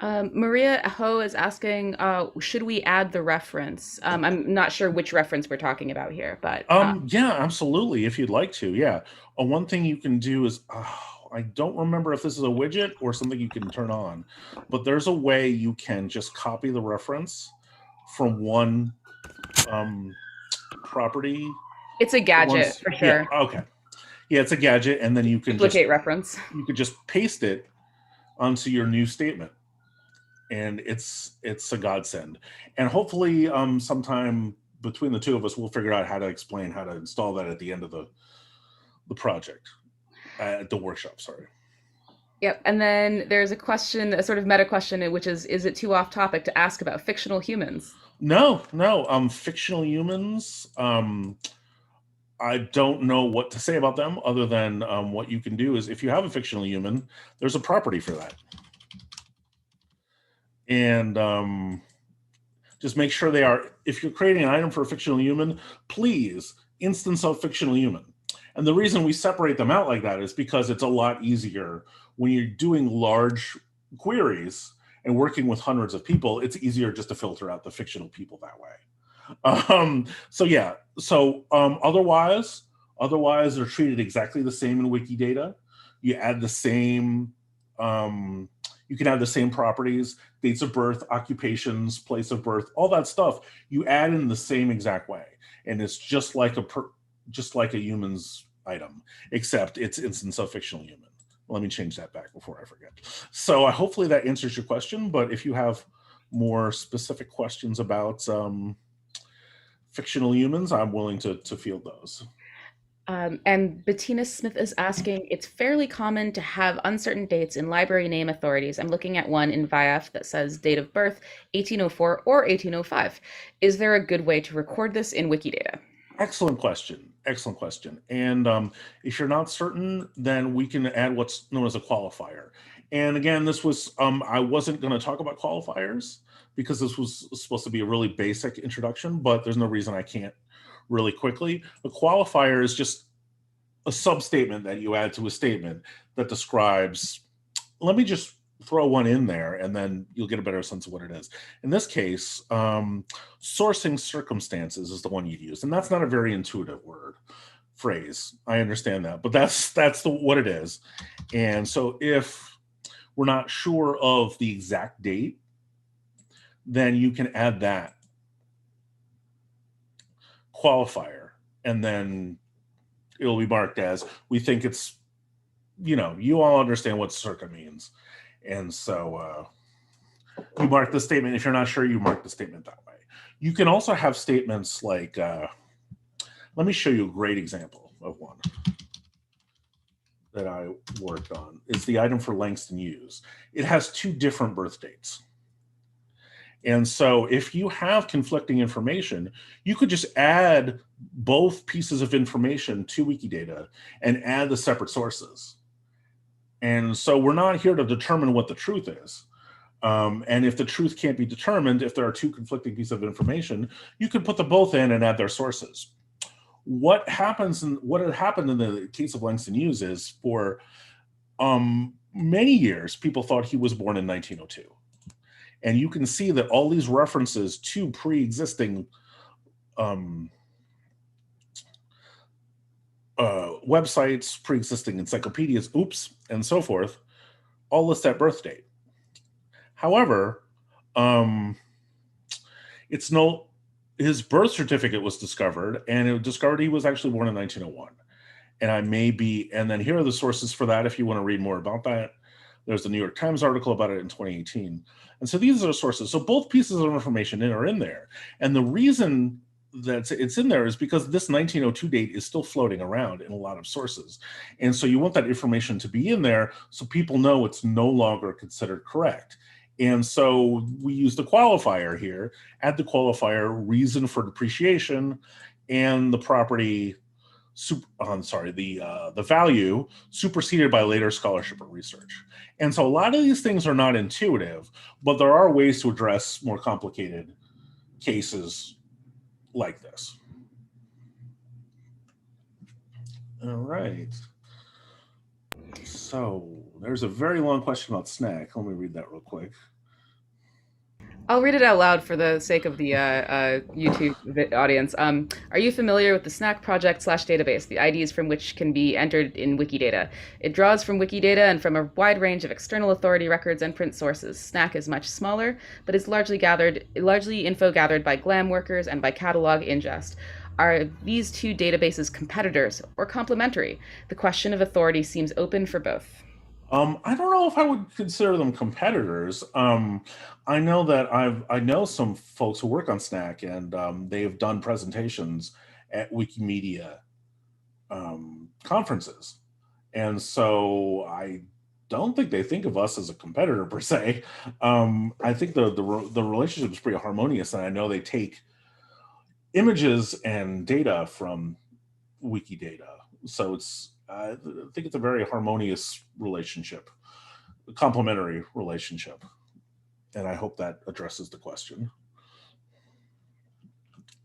Maria Ho is asking, should we add the reference? I'm not sure which reference we're talking about here, but yeah, absolutely. If you'd like to, yeah. One thing you can do is, I don't remember if this is a widget or something you can turn on, but there's a way you can just copy the reference from one property. It's a gadget for sure. Yeah, okay. Yeah, it's a gadget, and then you can duplicate reference. You could just paste it onto your new statement, and it's a godsend. And hopefully, sometime between the two of us, we'll figure out how to explain how to install that at the end of the project, at the workshop. Sorry. Yep. And then there's a question, a sort of meta question, which is it too off topic to ask about fictional humans? No. Fictional humans. I don't know what to say about them other than what you can do is if you have a fictional human, there's a property for that. And just make sure they are, if you're creating an item for a fictional human, please instance of fictional human. And the reason we separate them out like that is because it's a lot easier when you're doing large queries and working with hundreds of people, it's easier just to filter out the fictional people that way. Otherwise they're treated exactly the same in Wikidata. You add the same, you can add the same properties, dates of birth, occupations, place of birth, all that stuff. You add in the same exact way, and it's just like a human's item, except it's instance of fictional human. Let me change that back before I forget. So hopefully that answers your question. But if you have more specific questions about fictional humans, I'm willing to field those. And Bettina Smith is asking, it's fairly common to have uncertain dates in library name authorities. I'm looking at one in VIAF that says date of birth, 1804 or 1805. Is there a good way to record this in Wikidata? Excellent question. Excellent question. And if you're not certain, then we can add what's known as a qualifier. And again, this was, I wasn't going to talk about qualifiers because this was supposed to be a really basic introduction, but there's no reason I can't really quickly. A qualifier is just a sub-statement that you add to a statement that describes, let me just throw one in there and then you'll get a better sense of what it is. In this case, sourcing circumstances is the one you'd use. And that's not a very intuitive phrase. I understand that, but that's what it is. And so if we're not sure of the exact date, then you can add that qualifier, and then it'll be marked as, we think it's, you all understand what circa means. And so you mark the statement. If you're not sure, you mark the statement that way. You can also have statements like, let me show you a great example of one that I worked on. It's the item for Langston Hughes. It has two different birth dates. And so if you have conflicting information, you could just add both pieces of information to Wikidata and add the separate sources. And so we're not here to determine what the truth is. And if the truth can't be determined, if there are two conflicting pieces of information, you can put them both in and add their sources. What had happened in the case of Langston Hughes is for many years, people thought he was born in 1902. And you can see that all these references to pre-existing websites, pre-existing encyclopedias, and so forth, all list that birth date. However, his birth certificate was discovered, and it discovered he was actually born in 1901. And and then here are the sources for that if you want to read more about that. There's a New York Times article about it in 2018. And so these are sources. So both pieces of information are in there. And the reason that it's in there is because this 1902 date is still floating around in a lot of sources. And so you want that information to be in there so people know it's no longer considered correct. And so we use the qualifier here, add the qualifier reason for depreciation and the property, the value superseded by later scholarship or research. And so a lot of these things are not intuitive, but there are ways to address more complicated cases like this. All right. So there's a very long question about snack. Let me read that real quick. I'll read it out loud for the sake of the YouTube audience. Are you familiar with the SNAC project / database, the IDs from which can be entered in Wikidata? It draws from Wikidata and from a wide range of external authority records and print sources. SNAC is much smaller, but is largely info gathered by GLAM workers and by catalog ingest. Are these two databases competitors or complementary? The question of authority seems open for both. I don't know if I would consider them competitors. I know that I know some folks who work on SNAC, and they have done presentations at Wikimedia conferences, and so I don't think they think of us as a competitor per se. I think the relationship is pretty harmonious, and I know they take images and data from Wikidata, so it's. I think it's a very harmonious relationship, a complementary relationship. And I hope that addresses the question.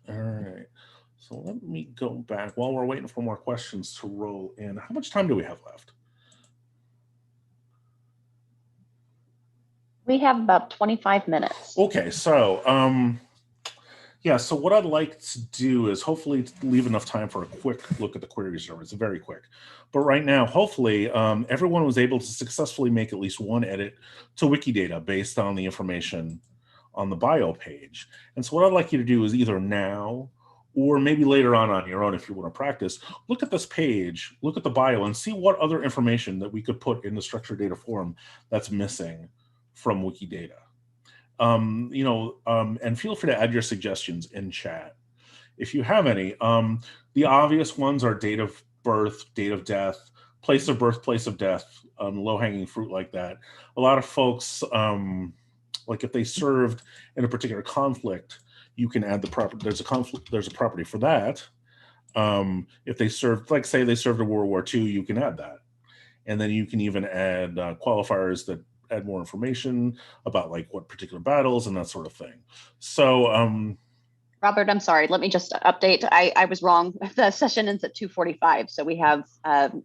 All right. So let me go back while we're waiting for more questions to roll in. How much time do we have left? We have about 25 minutes. Okay, so yeah, so what I'd like to do is hopefully leave enough time for a quick look at the query service, very quick. But right now, hopefully, everyone was able to successfully make at least one edit to Wikidata based on the information on the bio page. And so what I'd like you to do is either now or maybe later on your own if you want to practice, look at this page, look at the bio, and see what other information that we could put in the structured data form that's missing from Wikidata. And feel free to add your suggestions in chat if you have any. The obvious ones are date of birth, date of death, place of birth, place of death, low-hanging fruit like that. A lot of folks, like if they served in a particular conflict, you can add the property. There's a property for that. If they served, like say they served in World War II, you can add that. And then you can even add qualifiers that add more information about like what particular battles and that sort of thing. So Robert, I'm sorry, let me just update. I was wrong. The session ends at 2:45, so we have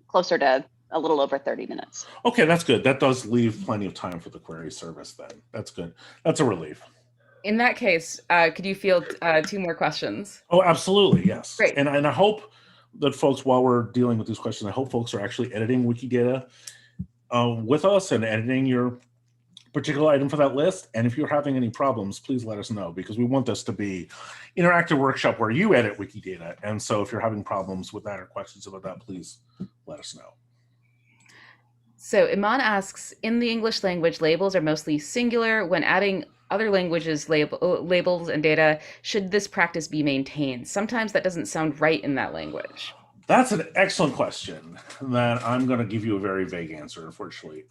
closer to a little over 30 minutes. Okay, that's good. That does leave plenty of time for the query service then. That's good. That's a relief. In that case, could you field 2 more questions? Oh, absolutely, yes. Great. And I hope that folks, while we're dealing with these questions, I hope folks are actually editing Wikidata with us and editing your particular item for that list. And if you're having any problems, please let us know, because we want this to be interactive workshop where you edit Wikidata. And so if you're having problems with that or questions about that, please let us know. So Iman asks, in the English language, labels are mostly singular. When adding other languages labels and data, should this practice be maintained? Sometimes that doesn't sound right in that language. That's an excellent question that I'm going to give you a very vague answer, unfortunately.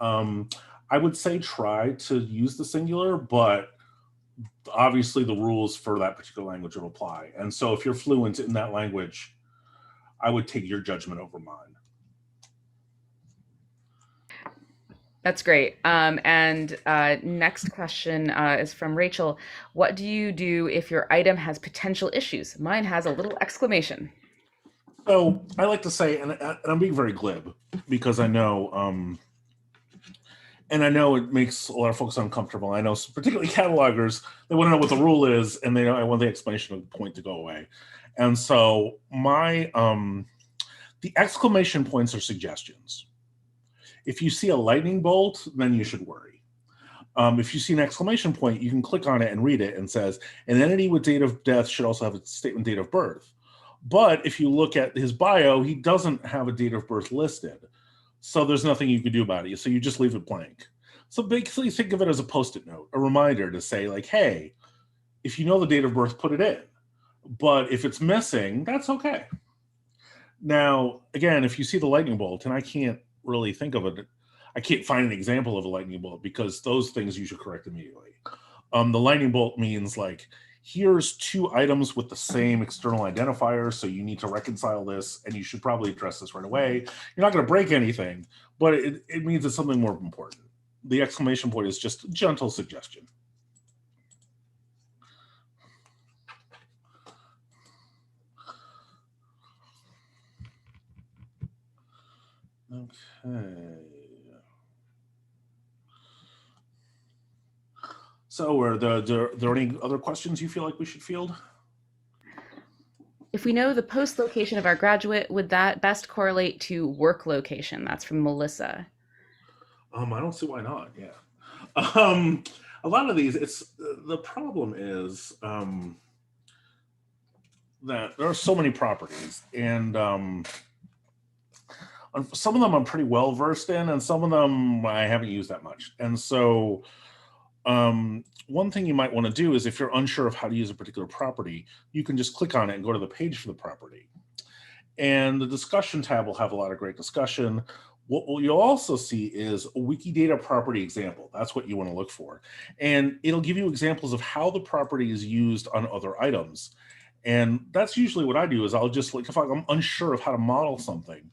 I would say try to use the singular, but obviously the rules for that particular language will apply. And so if you're fluent in that language, I would take your judgment over mine. That's great. And next question is from Rachel. What do you do if your item has potential issues? Mine has a little exclamation. So I like to say, and I'm being very glib because I know, and I know it makes a lot of folks uncomfortable. I know particularly catalogers, they want to know what the rule is, and they want the exclamation point to go away. And so the exclamation points are suggestions. If you see a lightning bolt, then you should worry. If you see an exclamation point, you can click on it and read it, and says, an entity with date of death should also have a statement date of birth. But if you look at his bio, he doesn't have a date of birth listed. So there's nothing you can do about it. So you just leave it blank. So basically think of it as a Post-it note, a reminder to say like, hey, if you know the date of birth, put it in. But if it's missing, that's okay. Now, again, if you see the lightning bolt, and I can't really think of it, I can't find an example of a lightning bolt because those things you should correct immediately. The lightning bolt means like, here's two items with the same external identifier, so you need to reconcile this, and you should probably address this right away. You're not going to break anything, but it means it's something more important. The exclamation point is just a gentle suggestion. Okay. So are there any other questions you feel like we should field? If we know the post location of our graduate, would that best correlate to work location? That's from Melissa. I don't see why not. Yeah. A lot of these, the problem is that there are so many properties, and some of them I'm pretty well versed in, and some of them I haven't used that much. And so one thing you might want to do is if you're unsure of how to use a particular property, you can just click on it and go to the page for the property. And the discussion tab will have a lot of great discussion. What you'll also see is a Wikidata property example. That's what you want to look for. And it'll give you examples of how the property is used on other items. And that's usually what I do is I'll just, like, if I'm unsure of how to model something,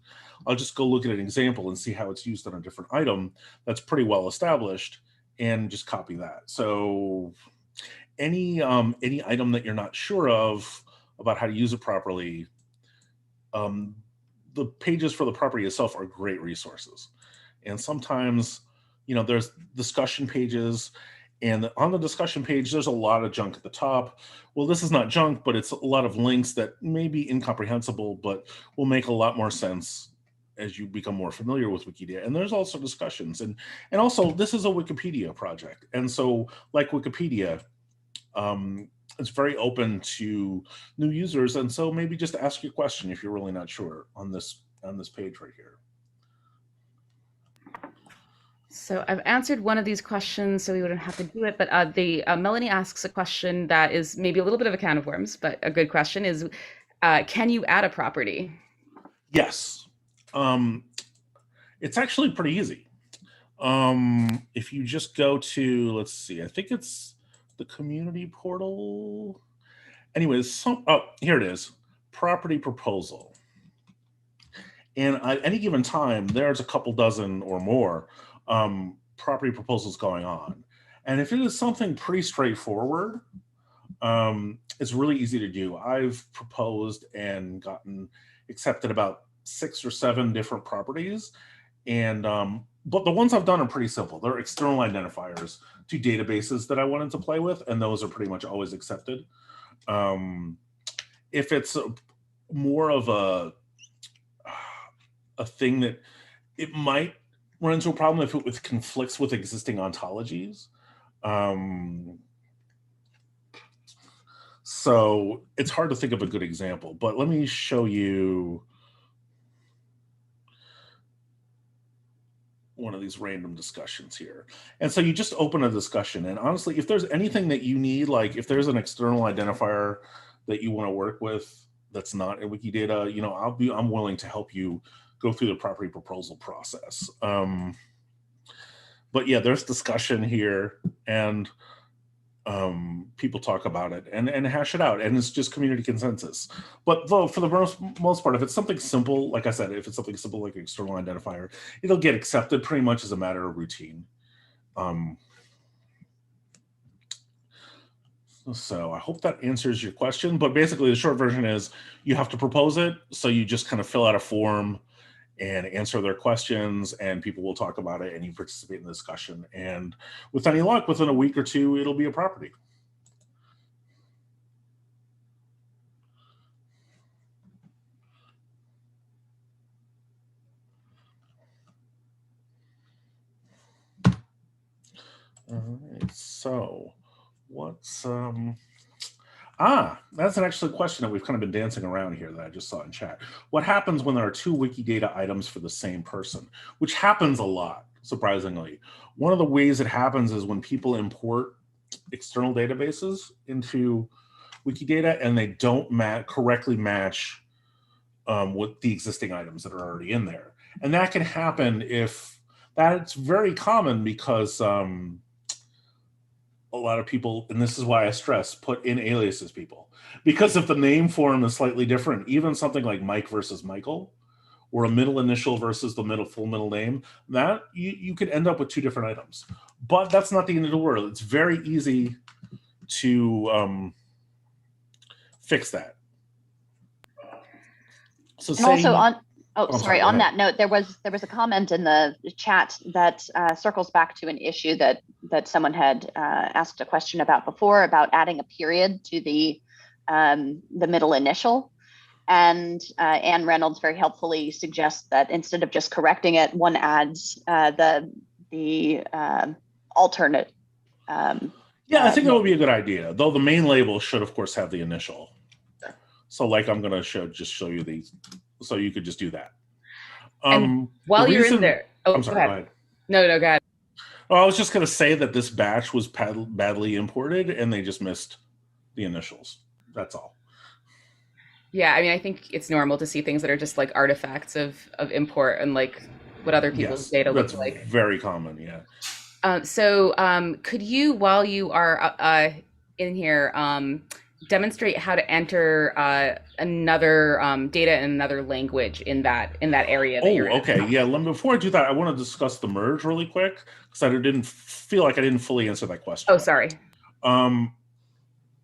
I'll just go look at an example and see how it's used on a different item that's pretty well established and just copy that. So any item that you're not sure of about how to use it properly, the pages for the property itself are great resources. And sometimes, there's discussion pages, and on the discussion page, there's a lot of junk at the top. Well, this is not junk, but it's a lot of links that may be incomprehensible, but will make a lot more sense as you become more familiar with Wikipedia. And there's also discussions. And also, this is a Wikipedia project. And so, like Wikipedia, it's very open to new users, and so maybe just ask your question if you're really not sure on this page right here. So I've answered one of these questions, so we wouldn't have to do it. But Melanie asks a question that is maybe a little bit of a can of worms, but a good question is, can you add a property? Yes, it's actually pretty easy. If you just go to, let's see, I think it's the community portal. Anyways, here it is, property proposal. And at any given time, there's a couple dozen or more property proposals going on. And if it is something pretty straightforward, it's really easy to do. I've proposed and gotten accepted about 6 or 7 different properties. And but the ones I've done are pretty simple. They're external identifiers to databases that I wanted to play with, and those are pretty much always accepted. If it's more of a thing that it might run into a problem if it conflicts with existing ontologies. So it's hard to think of a good example, but let me show you one of these random discussions here. And so you just open a discussion, and honestly, if there's anything that you need, like if there's an external identifier that you want to work with that's not in Wikidata, I'm willing to help you go through the property proposal process. But yeah, there's discussion here, and people talk about it and hash it out, and it's just community consensus. But though, for the most part, if it's something simple, like I said, if it's something simple like an external identifier, it'll get accepted pretty much as a matter of routine. So I hope that answers your question, but basically the short version is you have to propose it. So you just kind of fill out a form and answer their questions, and people will talk about it, and you participate in the discussion. And with any luck, within a week or two, it'll be a property. All right, so what's that's an actual question that we've kind of been dancing around here that I just saw in chat. What happens when there are 2 Wikidata items for the same person? Which happens a lot. surprisingly. One of the ways it happens is when people import external databases into Wikidata and they don't correctly match with the existing items that are already in there. And that can happen it's very common because a lot of people, and this is why I stress, put in aliases, people. Because if the name form is slightly different, even something like Mike versus Michael, or a middle initial versus the full middle name, that you could end up with two different items. But that's not the end of the world. It's very easy to fix that. So and also on sorry, on that note, there was a comment in the chat that circles back to an issue that someone had asked a question about before, about adding a period to the middle initial. And Anne Reynolds very helpfully suggests that instead of just correcting it, one adds the alternate. Yeah, I think that would be a good idea. Though the main label should, of course, have the initial. So, like, I'm going to show you these, so you could just do that. And while you're in there, I'm sorry. Go ahead. No, go ahead. Well, I was just going to say that this batch was badly imported, and they just missed the initials. That's all. Yeah, I mean, I think it's normal to see things that are just like artifacts of import and like what other people's data looks like. That's very common, yeah. So could you, while you are in here, demonstrate how to enter another data in another language in that area that you're in? Okay. Yeah, before I do that, I want to discuss the merge really quick, because I didn't feel like I didn't fully answer that question. Oh, sorry.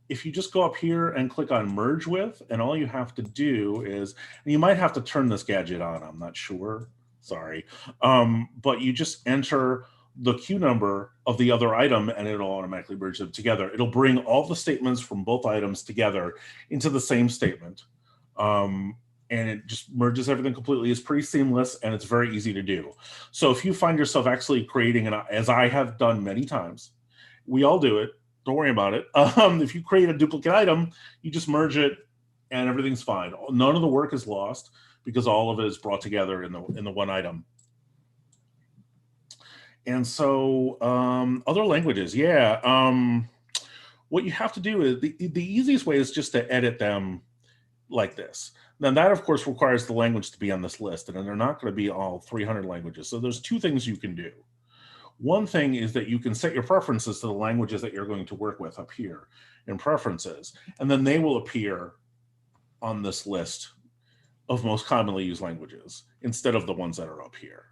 If you just go up here and click on merge with, and all you have to do is, and you might have to turn this gadget on, I'm not sure, sorry. But you just enter the queue number of the other item and it'll automatically merge them together. It'll bring all the statements from both items together into the same statement. And it just merges everything completely. It's pretty seamless and it's very easy to do. So if you find yourself actually creating, as I have done many times, we all do it, don't worry about it. If you create a duplicate item, you just merge it and everything's fine. None of the work is lost because all of it is brought together in the one item. And so other languages, yeah. What you have to do is, the easiest way is just to edit them like this. Then that, of course, requires the language to be on this list, and they're not going to be all 300 languages. So there's two things you can do. One thing is that you can set your preferences to the languages that you're going to work with up here in preferences, and then they will appear on this list of most commonly used languages instead of the ones that are up here.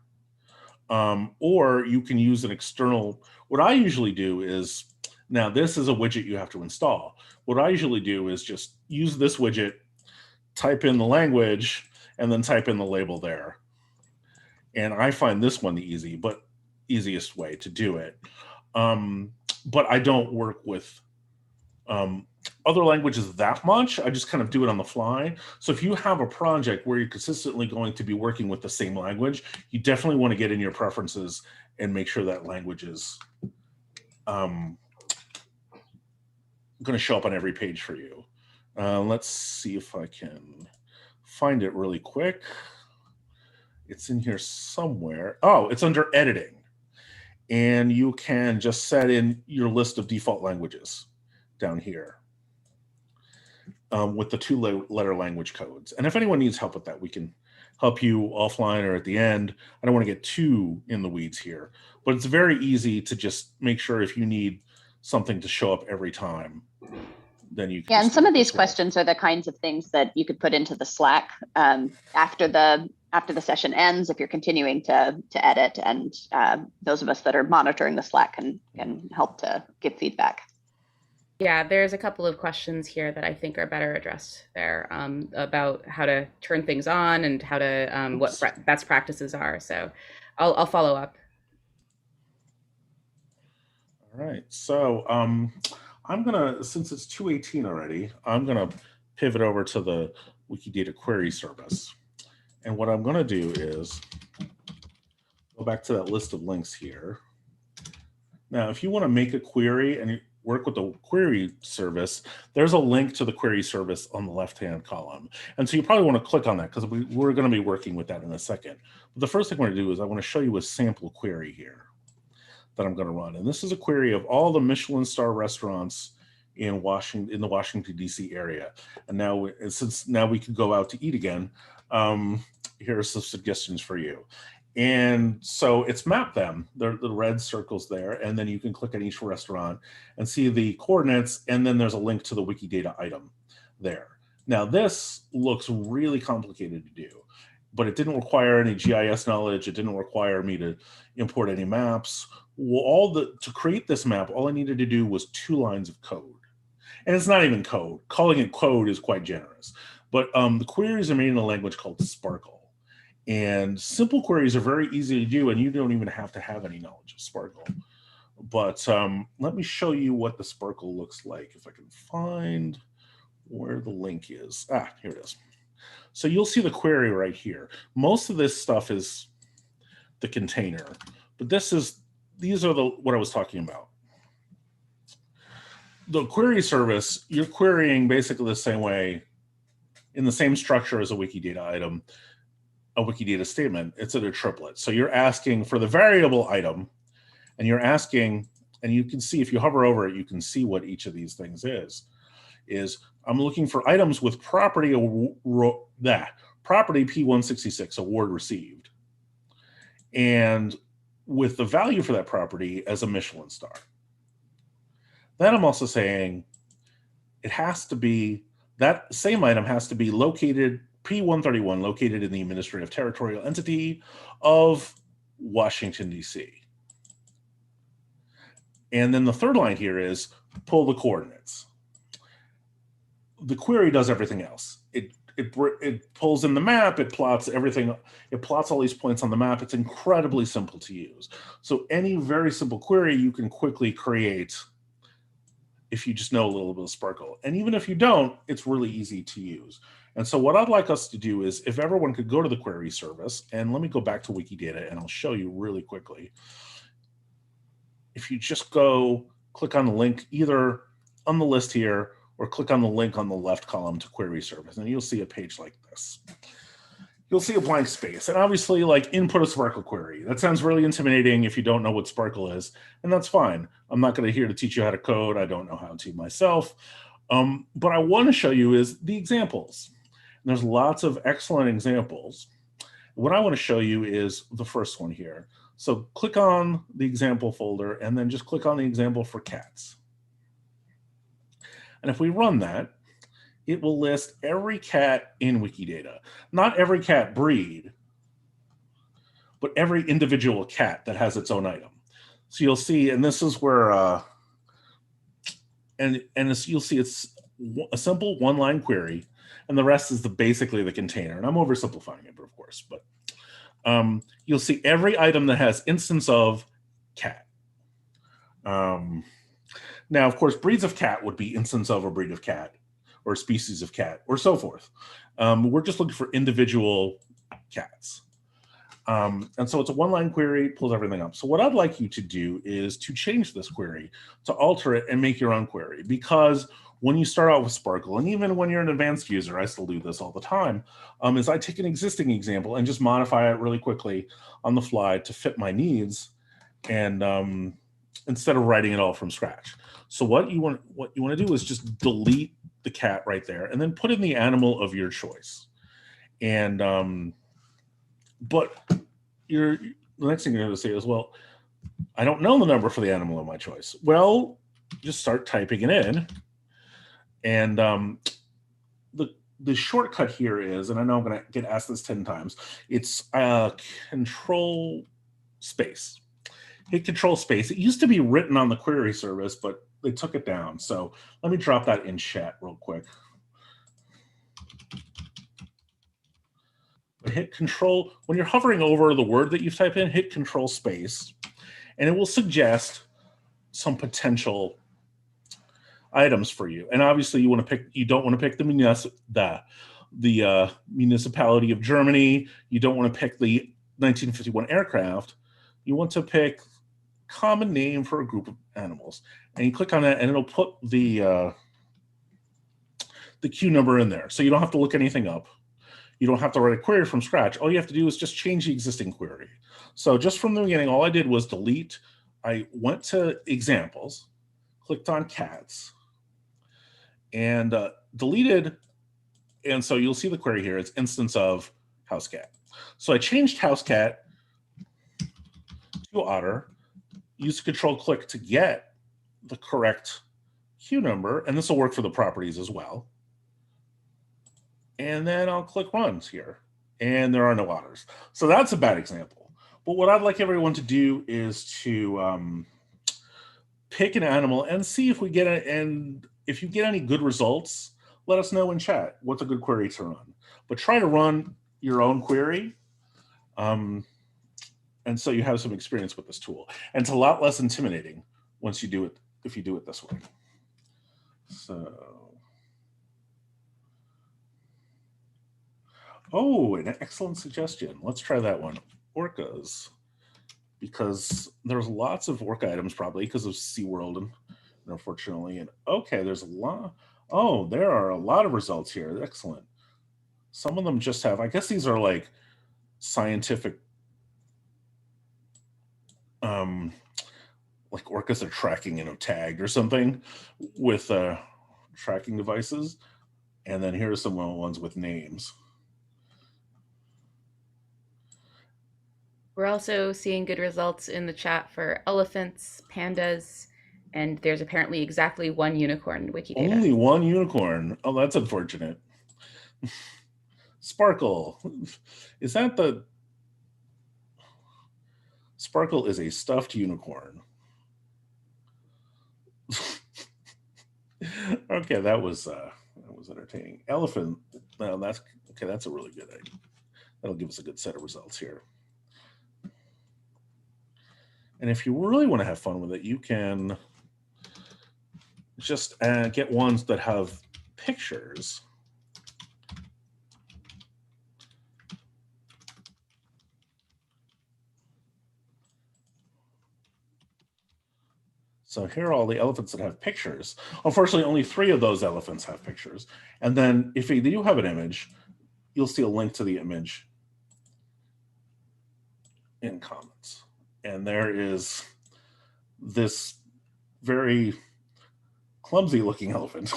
Or you can use an external, what I usually do is, now this is a widget you have to install. What I usually do is just use this widget, type in the language, and then type in the label there. And I find this one the easiest way to do it. But I don't work with other languages that much. I just kind of do it on the fly. So if you have a project where you're consistently going to be working with the same language, you definitely want to get in your preferences and make sure that language is going to show up on every page for you. Let's see if I can find it really quick. It's in here somewhere. Oh, it's under editing. And you can just set in your list of default languages down here with the 2-letter language codes. And if anyone needs help with that, we can help you offline or at the end. I don't want to get too in the weeds here, but it's very easy to just make sure if you need something to show up every time, then you can. Yeah, and some of these questions are the kinds of things that you could put into the Slack after the session ends, if you're continuing to edit, and those of us that are monitoring the Slack can help to give feedback. Yeah, there's a couple of questions here that I think are better addressed there about how to turn things on and how to what best practices are. So I'll follow up. All right. So I'm gonna, since it's 2:18 already, I'm gonna pivot over to the Wikidata Query service. And what I'm gonna do is go back to that list of links here. Now, if you want to make a query, and work with the query service, there's a link to the query service on the left-hand column. And so you probably want to click on that because we're going to be working with that in a second. But the first thing we're going to do is I want to show you a sample query here that I'm going to run. And this is a query of all the Michelin star restaurants in the Washington, D.C. area. And now, since now we can go out to eat again, here are some suggestions for you. And so it's mapped them, the red circles there, and then you can click on each restaurant and see the coordinates, and then there's a link to the Wikidata item there. Now this looks really complicated to do, but it didn't require any GIS knowledge. It didn't require me to import any maps. Well, to create this map, all I needed to do was 2 lines of code. And it's not even code. Calling it code is quite generous. But the queries are made in a language called SPARQL. And simple queries are very easy to do, and you don't even have to have any knowledge of SPARQL. But let me show you what the SPARQL looks like, if I can find where the link is. Ah, here it is. So you'll see the query right here. Most of this stuff is the container, but these are what I was talking about. The query service, you're querying basically the same way, in the same structure as a Wikidata item, a Wikidata statement. It's in a triplet. So you're asking for the variable item, and you're asking, and you can see if you hover over it, you can see what each of these things is I'm looking for items with property property P166, award received, and with the value for that property as a Michelin star. Then I'm also saying it has to be, that same item has to be located, P131, located in the administrative territorial entity of Washington, D.C. And then the third line here is pull the coordinates. The query does everything else. It pulls in the map, it plots everything, it plots all these points on the map. It's incredibly simple to use. So any very simple query you can quickly create if you just know a little bit of SPARQL. And even if you don't, it's really easy to use. And so what I'd like us to do is, if everyone could go to the query service, and let me go back to Wikidata and I'll show you really quickly. If you just go click on the link either on the list here or click on the link on the left column to query service, and you'll see a page like this. You'll see a blank space, and obviously like input a SPARQL query. That sounds really intimidating if you don't know what SPARQL is, and that's fine. I'm not going to here to teach you how to code. I don't know how to myself. But I want to show you is the examples. And there's lots of excellent examples. What I want to show you is the first one here. So click on the example folder and then just click on the example for cats. And if we run that, it will list every cat in Wikidata. Not every cat breed, but every individual cat that has its own item. So you'll see, and this is where, you'll see it's a simple 1-line query, and the rest is basically the container. And I'm oversimplifying it, but of course, but you'll see every item that has instance of cat. Now, of course, breeds of cat would be instance of a breed of cat, or species of cat, or so forth. We're just looking for individual cats. And so it's a 1-line query, pulls everything up. So what I'd like you to do is to change this query, to alter it and make your own query. Because when you start out with SPARQL, and even when you're an advanced user, I still do this all the time, is I take an existing example and just modify it really quickly on the fly to fit my needs, and instead of writing it all from scratch. So what you want to do is just delete the cat right there, and then put in the animal of your choice. And but the next thing you're going to say is, well, I don't know the number for the animal of my choice. Well, just start typing it in, and the shortcut here is, and I know I'm going to get asked this 10 times. It's control space. Hit control space. It used to be written on the query service, but they took it down. So let me drop that in chat real quick. But hit control, when you're hovering over the word that you've typed in, hit control space, and it will suggest some potential items for you. And obviously you don't want to pick the municipality of Germany. You don't want to pick the 1951 aircraft. You want to pick common name for a group of animals. And you click on that and it'll put the Q number in there. So you don't have to look anything up. You don't have to write a query from scratch. All you have to do is just change the existing query. So just from the beginning, all I did was delete. I went to examples, clicked on cats, and deleted. And so you'll see the query here. It's instance of house cat. So I changed house cat to otter, use control click to get the correct Q number, and this will work for the properties as well. And then I'll click runs here, and there are no otters. So that's a bad example. But what I'd like everyone to do is to pick an animal and see if we get it. And if you get any good results, let us know in chat what's a good query to run. But try to run your own query. And so you have some experience with this tool. And it's a lot less intimidating once you do it, if you do it this way. So, oh, an excellent suggestion. Let's try that one. Orcas, because there's lots of orca items probably because of SeaWorld and unfortunately. And okay, there's a lot. Oh, there are a lot of results here. Excellent. Some of them just have, I guess these are like scientific, like orcas are tracking, tagged or something with tracking devices. And then here are some ones with names. We're also seeing good results in the chat for elephants, pandas, and there's apparently exactly one unicorn in Wikidata. Only one unicorn. Oh, that's unfortunate. SPARQL. Is that the... SPARQL is a stuffed unicorn. Okay, that was entertaining. Elephant. Well, that's okay. That's a really good idea. That'll give us a good set of results here. And if you really want to have fun with it, you can just get ones that have pictures. So here are all the elephants that have pictures. Unfortunately, only 3 of those elephants have pictures. And then if they do have an image, you'll see a link to the image in comments. And there is this very clumsy looking elephant.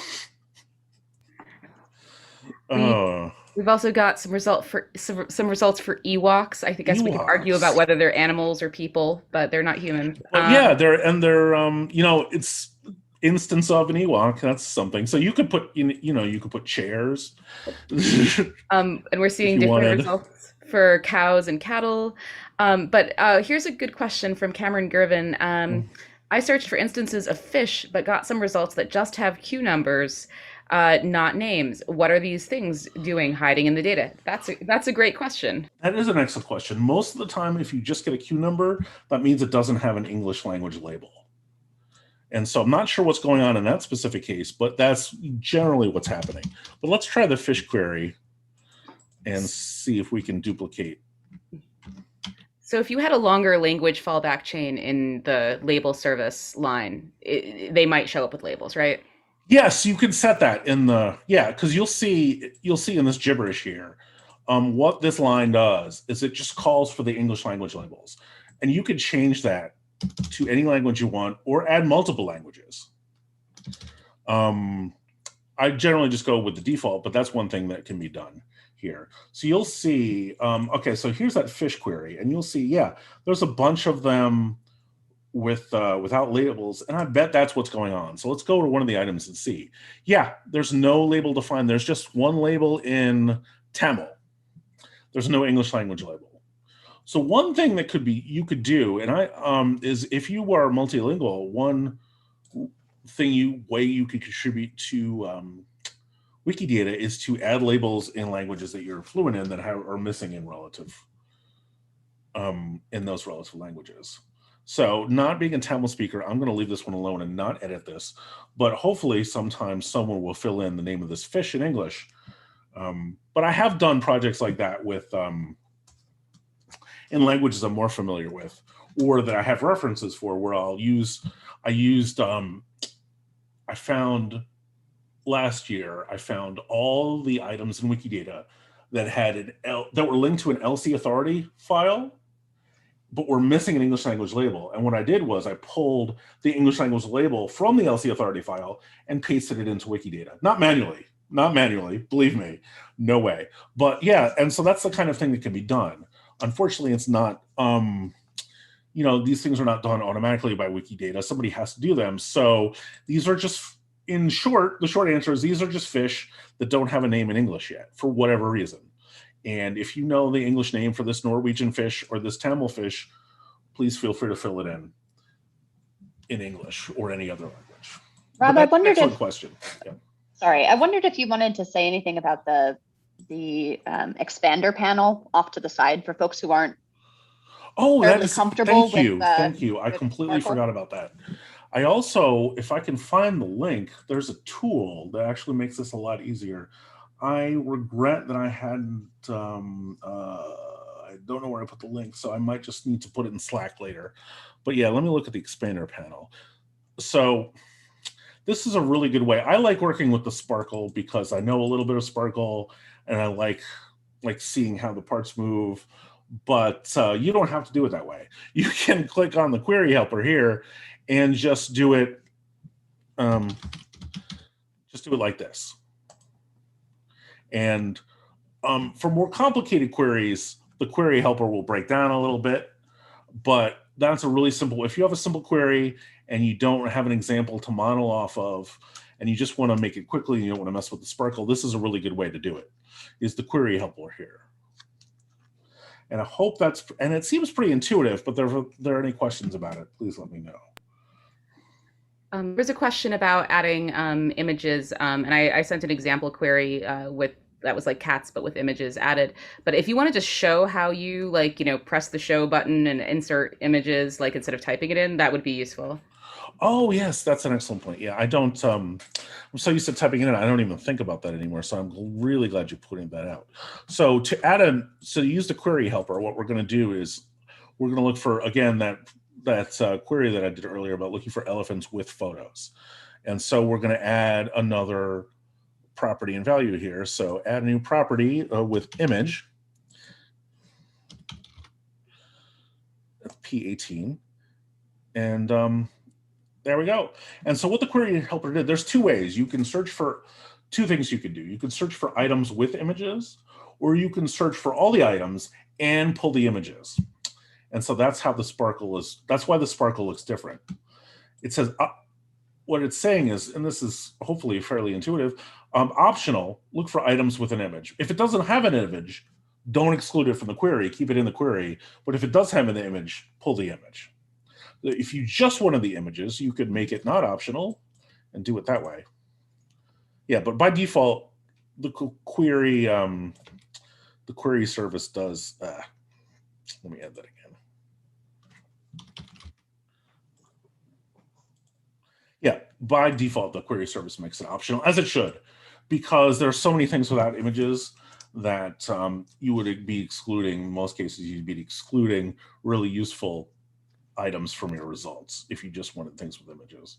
We've also got some results for Ewoks. I guess we could argue about whether they're animals or people, but they're not humans. Yeah, they're it's instance of an Ewok. That's something. So you could put you could put chairs. And we're seeing different results for cows and cattle. But here's a good question from Cameron Gervin. I searched for instances of fish, but got some results that just have Q numbers, not names. What are these things doing hiding in the data? That's a great question. That is an excellent question. Most of the time, if you just get a Q number, that means it doesn't have an English language label. And so I'm not sure what's going on in that specific case, but that's generally what's happening. But let's try the fish query and see if we can duplicate. So if you had a longer language fallback chain in the label service line, they might show up with labels, right? Yes, you can set that in the, because you'll see in this gibberish here, what this line does is it just calls for the English language labels. And you could change that to any language you want or add multiple languages. I generally just go with the default, but that's one thing that can be done here. So you'll see, okay, so here's that fish query, and you'll see, there's a bunch of them with without labels, and I bet that's what's going on. So let's go to one of the items and see. There's no label defined. There's just one label in Tamil. There's no English language label. So one thing that you could do, and is if you are multilingual, one way you could contribute to Wikidata is to add labels in languages that you're fluent in that are missing in those relative languages. So not being a Tamil speaker, I'm going to leave this one alone and not edit this, but hopefully sometime someone will fill in the name of this fish in English. But I have done projects like that with in languages I'm more familiar with, or that I have references for, where I found last year, I found all the items in Wikidata that had that were linked to an LC authority file, but were missing an English language label. And what I did was I pulled the English language label from the LC authority file and pasted it into Wikidata. Not manually, believe me, no way. But yeah, and so that's the kind of thing that can be done. Unfortunately, it's not, these things are not done automatically by Wikidata. Somebody has to do them. So these are just, in short, the short answer is these are just fish that don't have a name in English yet, for whatever reason. And if you know the English name for this Norwegian fish or this Tamil fish, please feel free to fill it in English or any other language. Rob, I wondered if question. Yeah. Sorry, I wondered if you wanted to say anything about the expander panel off to the side for folks who aren't comfortable. Thank you. I completely forgot about that. I also, if I can find the link, there's a tool that actually makes this a lot easier. I regret that I hadn't, I don't know where I put the link, so I might just need to put it in Slack later. But yeah, let me look at the expander panel. So this is a really good way. I like working with the SPARQL because I know a little bit of SPARQL and I like seeing how the parts move, but you don't have to do it that way. You can click on the query helper here and just do it like this. And for more complicated queries, the query helper will break down a little bit, but that's a really simple, if you have a simple query and you don't have an example to model off of, and you just want to make it quickly, and you don't want to mess with the SPARQL, this is a really good way to do it, is the query helper here. And I hope that's, and it seems pretty intuitive, but if there are any questions about it, please let me know. There's a question about adding images, and I sent an example query that was like cats, but with images added. But if you want to just show how you press the show button and insert images, instead of typing it in, that would be useful. Oh yes, that's an excellent point. Yeah, I don't, I'm so used to typing it in, I don't even think about that anymore. So I'm really glad you're putting that out. So to use the query helper, what we're going to do is we're going to look for, again, that query that I did earlier about looking for elephants with photos. And so we're going to add another property and value here. So add a new property with image, that's P18. And there we go. And so what the query helper did, there's two ways. You can search for two things you can do. You can search for items with images, or you can search for all the items and pull the images. And so that's how the SPARQL is, that's why the SPARQL looks different. It says, what it's saying is, and this is hopefully fairly intuitive, optional, look for items with an image. If it doesn't have an image, don't exclude it from the query, keep it in the query. But if it does have an image, pull the image. If you just wanted the images, you could make it not optional and do it that way. Yeah, but by default, the query service does, let me add that again. Yeah, by default, the query service makes it optional, as it should, because there are so many things without images that you would be excluding, in most cases, you'd be excluding really useful items from your results if you just wanted things with images.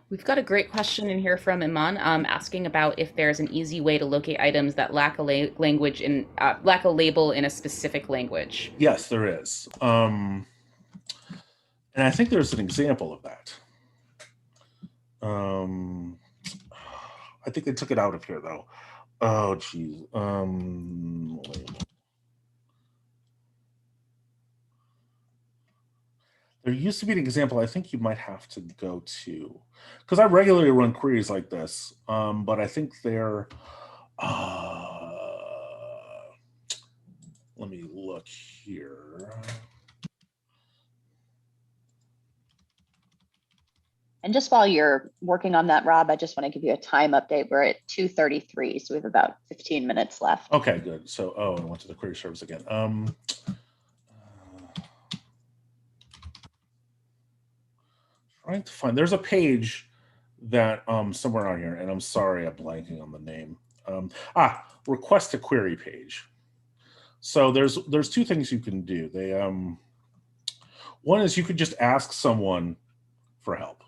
We've got a great question in here from Iman asking about if there's an easy way to locate items that lack a label in a specific language. Yes, there is. And I think there's an example of that. I think they took it out of here though. Oh, geez. There used to be an example I think you might have to go to, because I regularly run queries like this, but I think they're, let me look here. And just while you're working on that, Rob, I just want to give you a time update. We're at 2:33, so we have about 15 minutes left. Okay, good. So, I went to the query service again. Trying to find, there's a page that somewhere on here, and I'm sorry I'm blanking on the name. Request a query page. So there's two things you can do. They One is you could just ask someone for help.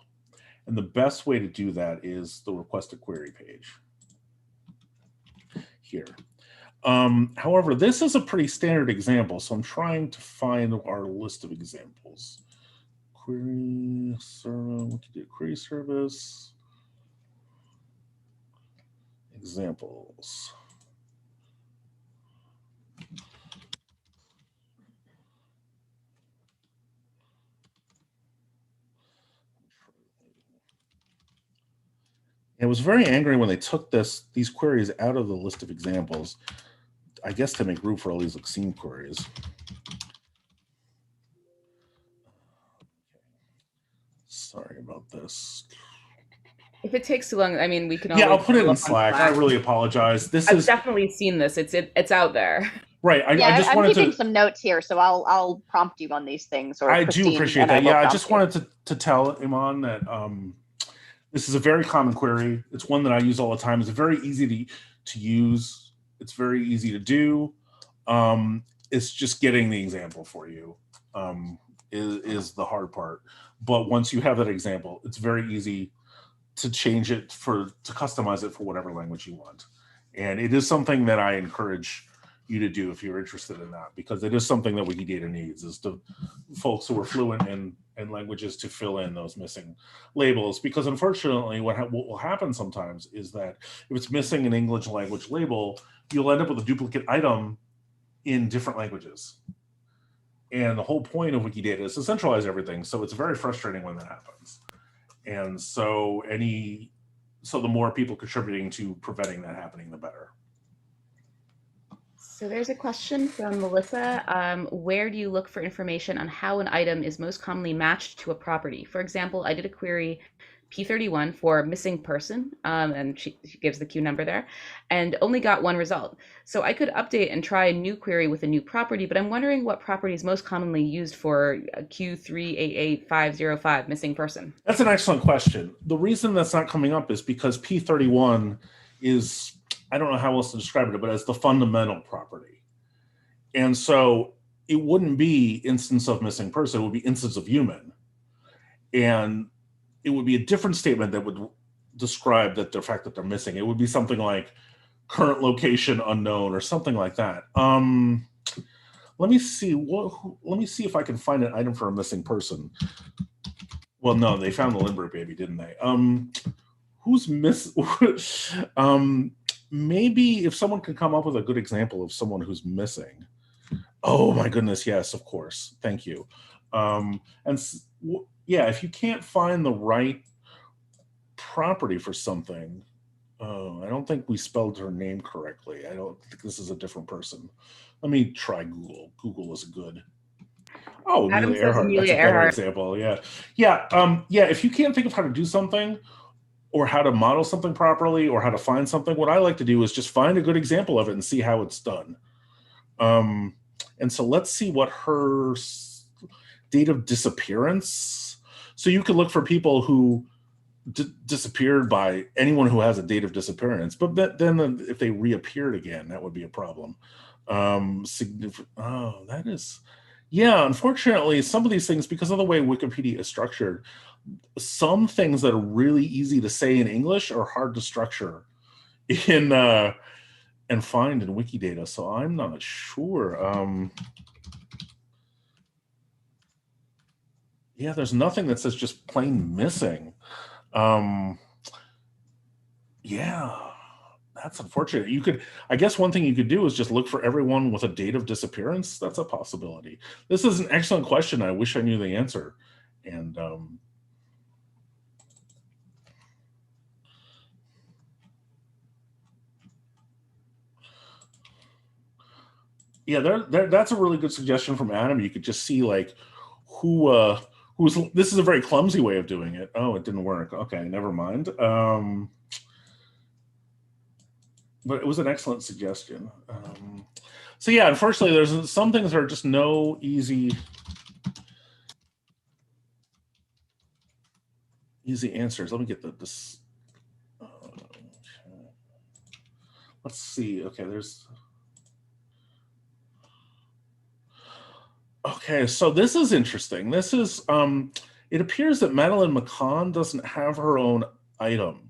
And the best way to do that is the request a query page here. However, this is a pretty standard example, so I'm trying to find our list of examples. Query service, Wikidata query service, examples. It was very angry when they took these queries out of the list of examples, I guess to make room for all these Lexeme queries. Sorry about this. If it takes too long, I mean, we can Yeah, always I'll put it in look on Slack. I really apologize. I've definitely seen this. It's out there. Right. I just I'm wanted keeping to some notes here, so I'll prompt you on these things. Or I Christine, do appreciate and that. will Yeah, I prompt just you. wanted to tell Iman that this is a very common query. It's one that I use all the time. It's very easy to use. It's very easy to do. It's just getting the example for you is the hard part. But once you have that example, it's very easy to change it to customize it for whatever language you want. And it is something that I encourage you to do if you're interested in that, because it is something that Wikidata needs, is to folks who are fluent in languages to fill in those missing labels. Because unfortunately, what will happen sometimes is that if it's missing an English language label, you'll end up with a duplicate item in different languages. And the whole point of Wikidata is to centralize everything. So it's very frustrating when that happens. And so the more people contributing to preventing that happening, the better. So there's a question from Melissa. Where do you look for information on how an item is most commonly matched to a property? For example, I did a query P31 for missing person, and she gives the Q number there, and only got one result. So I could update and try a new query with a new property, but I'm wondering what property is most commonly used for Q388505, missing person. That's an excellent question. The reason that's not coming up is because P31 is, I don't know how else to describe it, but as the fundamental property. And so it wouldn't be instance of missing person, it would be instance of human. And it would be a different statement that would describe that the fact that they're missing. It would be something like current location unknown or something like that. Let me see if I can find an item for a missing person. Well, no, they found the Lindbergh baby, didn't they? Who's maybe if someone could come up with a good example of someone who's missing. Oh my goodness, yes, of course. Thank you. Yeah, if you can't find the right property for something, I don't think we spelled her name correctly. I don't think this is a different person. Let me try Google. Google is good. Oh, Adam Amelia says Earhart. Amelia That's a better Earhart. example. Yeah. If you can't think of how to do something or how to model something properly or how to find something, what I like to do is just find a good example of it and see how it's done. And so let's see what her date of disappearance. So you could look for people who disappeared by anyone who has a date of disappearance, but then if they reappeared again, that would be a problem. That is, yeah, unfortunately, some of these things, because of the way Wikipedia is structured, some things that are really easy to say in English are hard to structure in and find in Wikidata. So I'm not sure. Yeah, there's nothing that says just plain missing. Yeah, that's unfortunate. I guess one thing you could do is just look for everyone with a date of disappearance. That's a possibility. This is an excellent question. I wish I knew the answer. And yeah, that's a really good suggestion from Adam. You could just see like who's. This is a very clumsy way of doing it. Oh, it didn't work. Okay, never mind. But it was an excellent suggestion. So yeah, unfortunately, there's some things that are just no easy answers. Let me get this. Let's see. Okay, there's. Okay, Okay, so this is interesting. This is, it appears that Madeline McCann doesn't have her own item.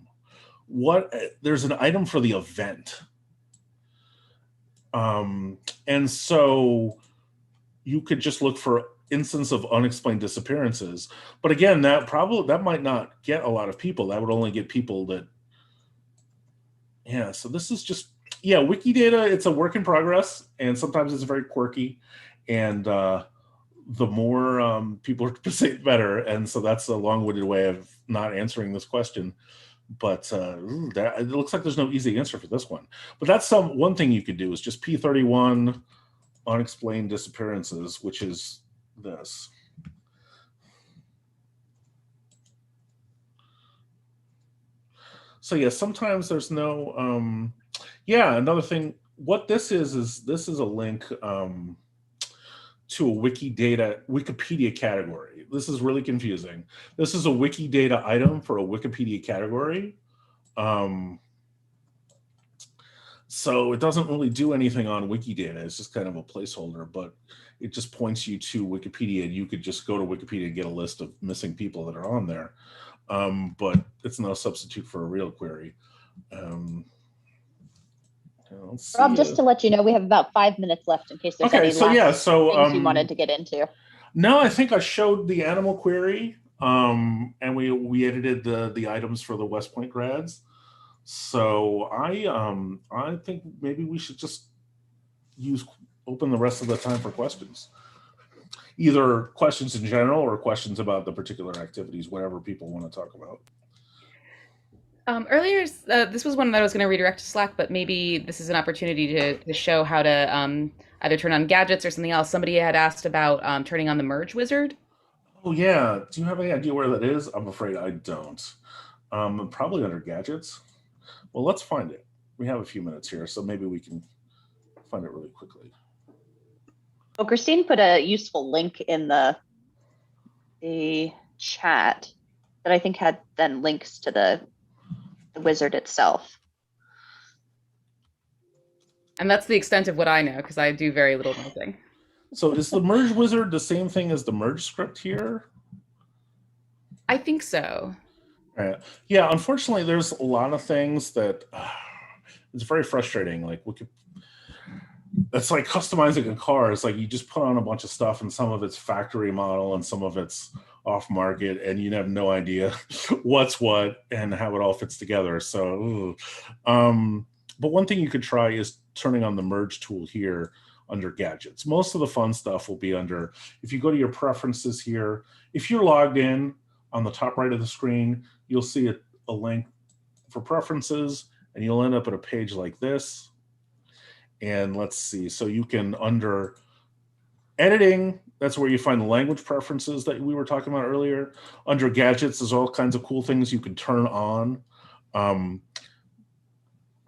There's an item for the event. And so you could just look for instance of unexplained disappearances. But again, that might not get a lot of people. That would only get people that, yeah, so this is just, yeah, Wikidata, it's a work in progress, and sometimes it's very quirky. And the more people are the better. And so that's a long-winded way of not answering this question. But it looks like there's no easy answer for this one. But that's one thing you could do is just P31 unexplained disappearances, which is this. So yeah, sometimes there's no, yeah, another thing, what this is this is a link to a Wikipedia category. This is really confusing. This is a Wikidata item for a Wikipedia category. So it doesn't really do anything on Wikidata. It's just kind of a placeholder, but it just points you to Wikipedia, and you could just go to Wikipedia and get a list of missing people that are on there. But it's no substitute for a real query. Rob, just to let you know, we have about 5 minutes left in case there's any last things you wanted to get into. No, I think I showed the animal query, and we edited the items for the West Point grads. So I think maybe we should just open the rest of the time for questions. Either questions in general or questions about the particular activities, whatever people want to talk about. Earlier, this was one that I was going to redirect to Slack, but maybe this is an opportunity to show how to either turn on gadgets or something else. Somebody had asked about turning on the merge wizard. Oh yeah, do you have any idea where that is? I'm afraid I don't. Probably under gadgets. Well, let's find it. We have a few minutes here, so maybe we can find it really quickly. Well, Christine put a useful link in the chat that I think had then links to the wizard itself. And that's the extent of what I know, because I do very little nothing. So is the merge wizard the same thing as the merge script here? I think so. Yeah, unfortunately, there's a lot of things that it's very frustrating. Like that's like customizing a car. It's like you just put on a bunch of stuff, and some of it's factory model and some of it's off market, and you have no idea what's what and how it all fits together. So, but one thing you could try is turning on the merge tool here under gadgets. Most of the fun stuff will be under, if you go to your preferences here, if you're logged in on the top right of the screen, you'll see a link for preferences, and you'll end up at a page like this. And let's see, so you can, under editing, that's where you find the language preferences that we were talking about earlier. Under gadgets, there's all kinds of cool things you can turn on. I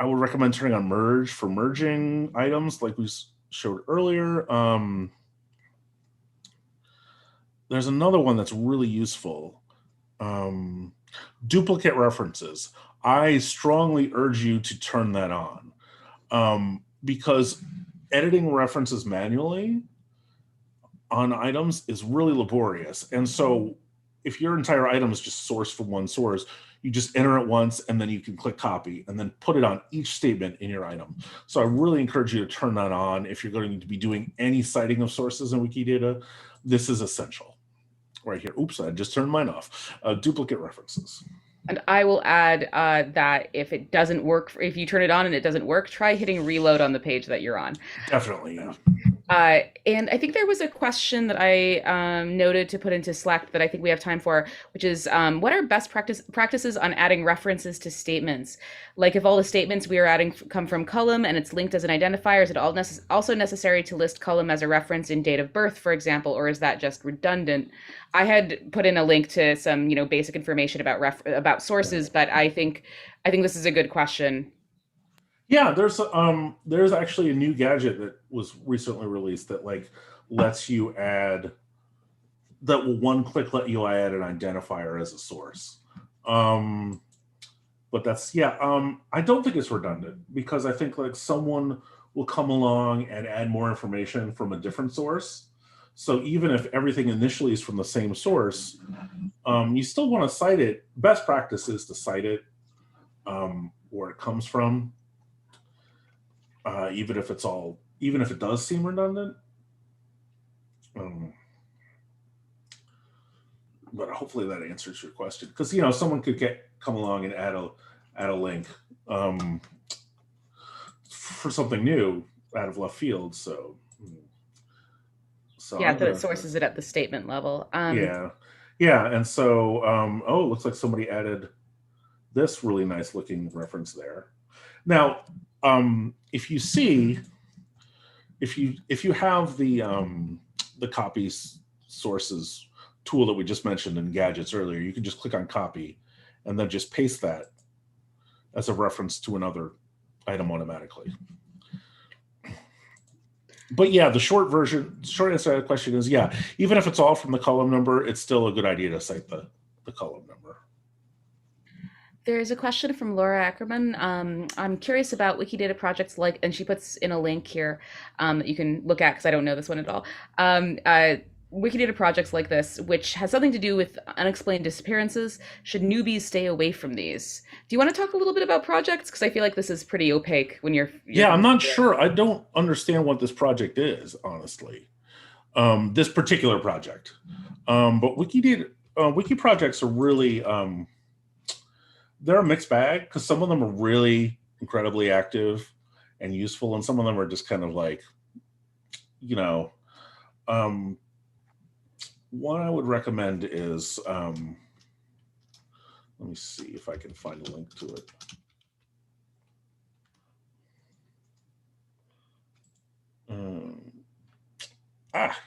would recommend turning on merge for merging items like we showed earlier. There's another one that's really useful. Duplicate references. I strongly urge you to turn that on, because editing references manually on items is really laborious. And so if your entire item is just sourced from one source, you just enter it once, and then you can click copy and then put it on each statement in your item. So I really encourage you to turn that on if you're going to be doing any citing of sources in Wikidata. This is essential. Right here. Oops, I just turned mine off. Duplicate references. And I will add that if it doesn't work, if you turn it on and it doesn't work, try hitting reload on the page that you're on. Definitely, yeah. And I think there was a question that I noted to put into Slack that I think we have time for, which is what are best practices on adding references to statements? Like if all the statements we are adding come from column and it's linked as an identifier, is it also necessary to list column as a reference in date of birth, for example, or is that just redundant? I had put in a link to some, basic information about sources, but I think this is a good question. Yeah, there's actually a new gadget that was recently released that lets you add, that will one click let you add an identifier as a source. But that's, I don't think it's redundant, because I think someone will come along and add more information from a different source. So even if everything initially is from the same source, you still want to cite it. Best practice is to cite it where it comes from, even if it does seem redundant. But hopefully that answers your question, because someone could come along and add a link for something new out of left field. So yeah, that it sources it at the statement level. Yeah, and so oh, it looks like somebody added this really nice looking reference there. Now, if you have the copies sources tool that we just mentioned in gadgets earlier, you can just click on copy and then just paste that as a reference to another item automatically. But yeah, the short answer to that question is, yeah, even if it's all from the column number, it's still a good idea to cite the column number. There's a question from Laura Ackerman. I'm curious about Wikidata projects like, and she puts in a link here that you can look at because I don't know this one at all. Wikidata projects like this, which has something to do with unexplained disappearances. Should newbies stay away from these? Do you want to talk a little bit about projects? Because I feel like this is pretty opaque when you're yeah, I'm not sure. I don't understand what this project is, honestly. This particular project. But Wiki projects are really, they're a mixed bag, because some of them are really incredibly active and useful, and some of them are just kind of like, what I would recommend is, let me see if I can find a link to it.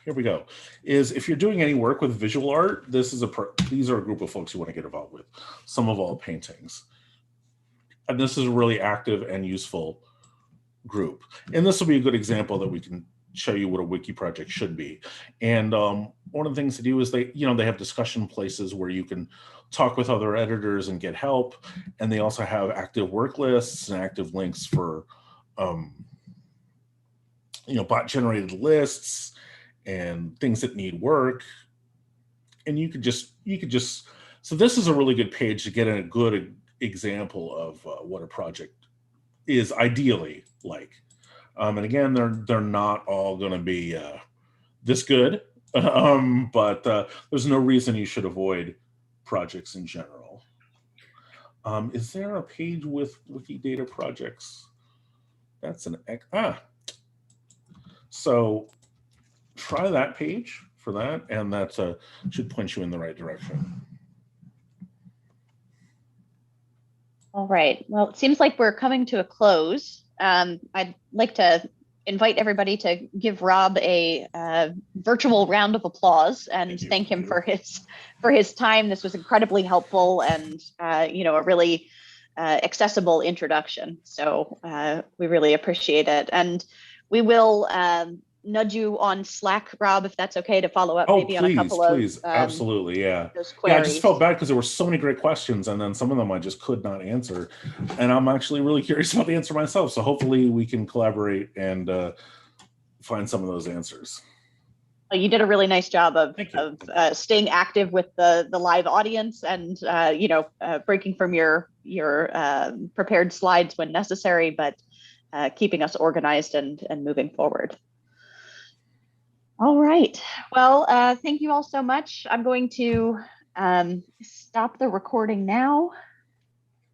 Here we go. Is if you're doing any work with visual art, these are a group of folks you want to get involved with. Some of all paintings. And this is a really active and useful group. And this will be a good example that we can show you what a wiki project should be. And one of the things to do is they have discussion places where you can talk with other editors and get help. And they also have active work lists and active links for bot generated lists and things that need work. And you could just so this is a really good page to get a good example of what a project is ideally like. And again, they're not all going to be this good, but there's no reason you should avoid projects in general. Is there a page with Wikidata projects? That's so try that page for that, and that should point you in the right direction. All right. Well, it seems like we're coming to a close. I'd like to invite everybody to give Rob a virtual round of applause and thank him for his time. This was incredibly helpful and a really accessible introduction. So we really appreciate it. And we will nudge you on Slack, Rob, if that's okay, to follow up maybe on a couple of absolutely, yeah. those queries. Yeah, I just felt bad because there were so many great questions, and then some of them I just could not answer, and I'm actually really curious about the answer myself. So hopefully we can collaborate and find some of those answers. You did a really nice job of staying active with the live audience and breaking from your prepared slides when necessary, but keeping us organized and moving forward. All right. Well, thank you all so much. I'm going to stop the recording now.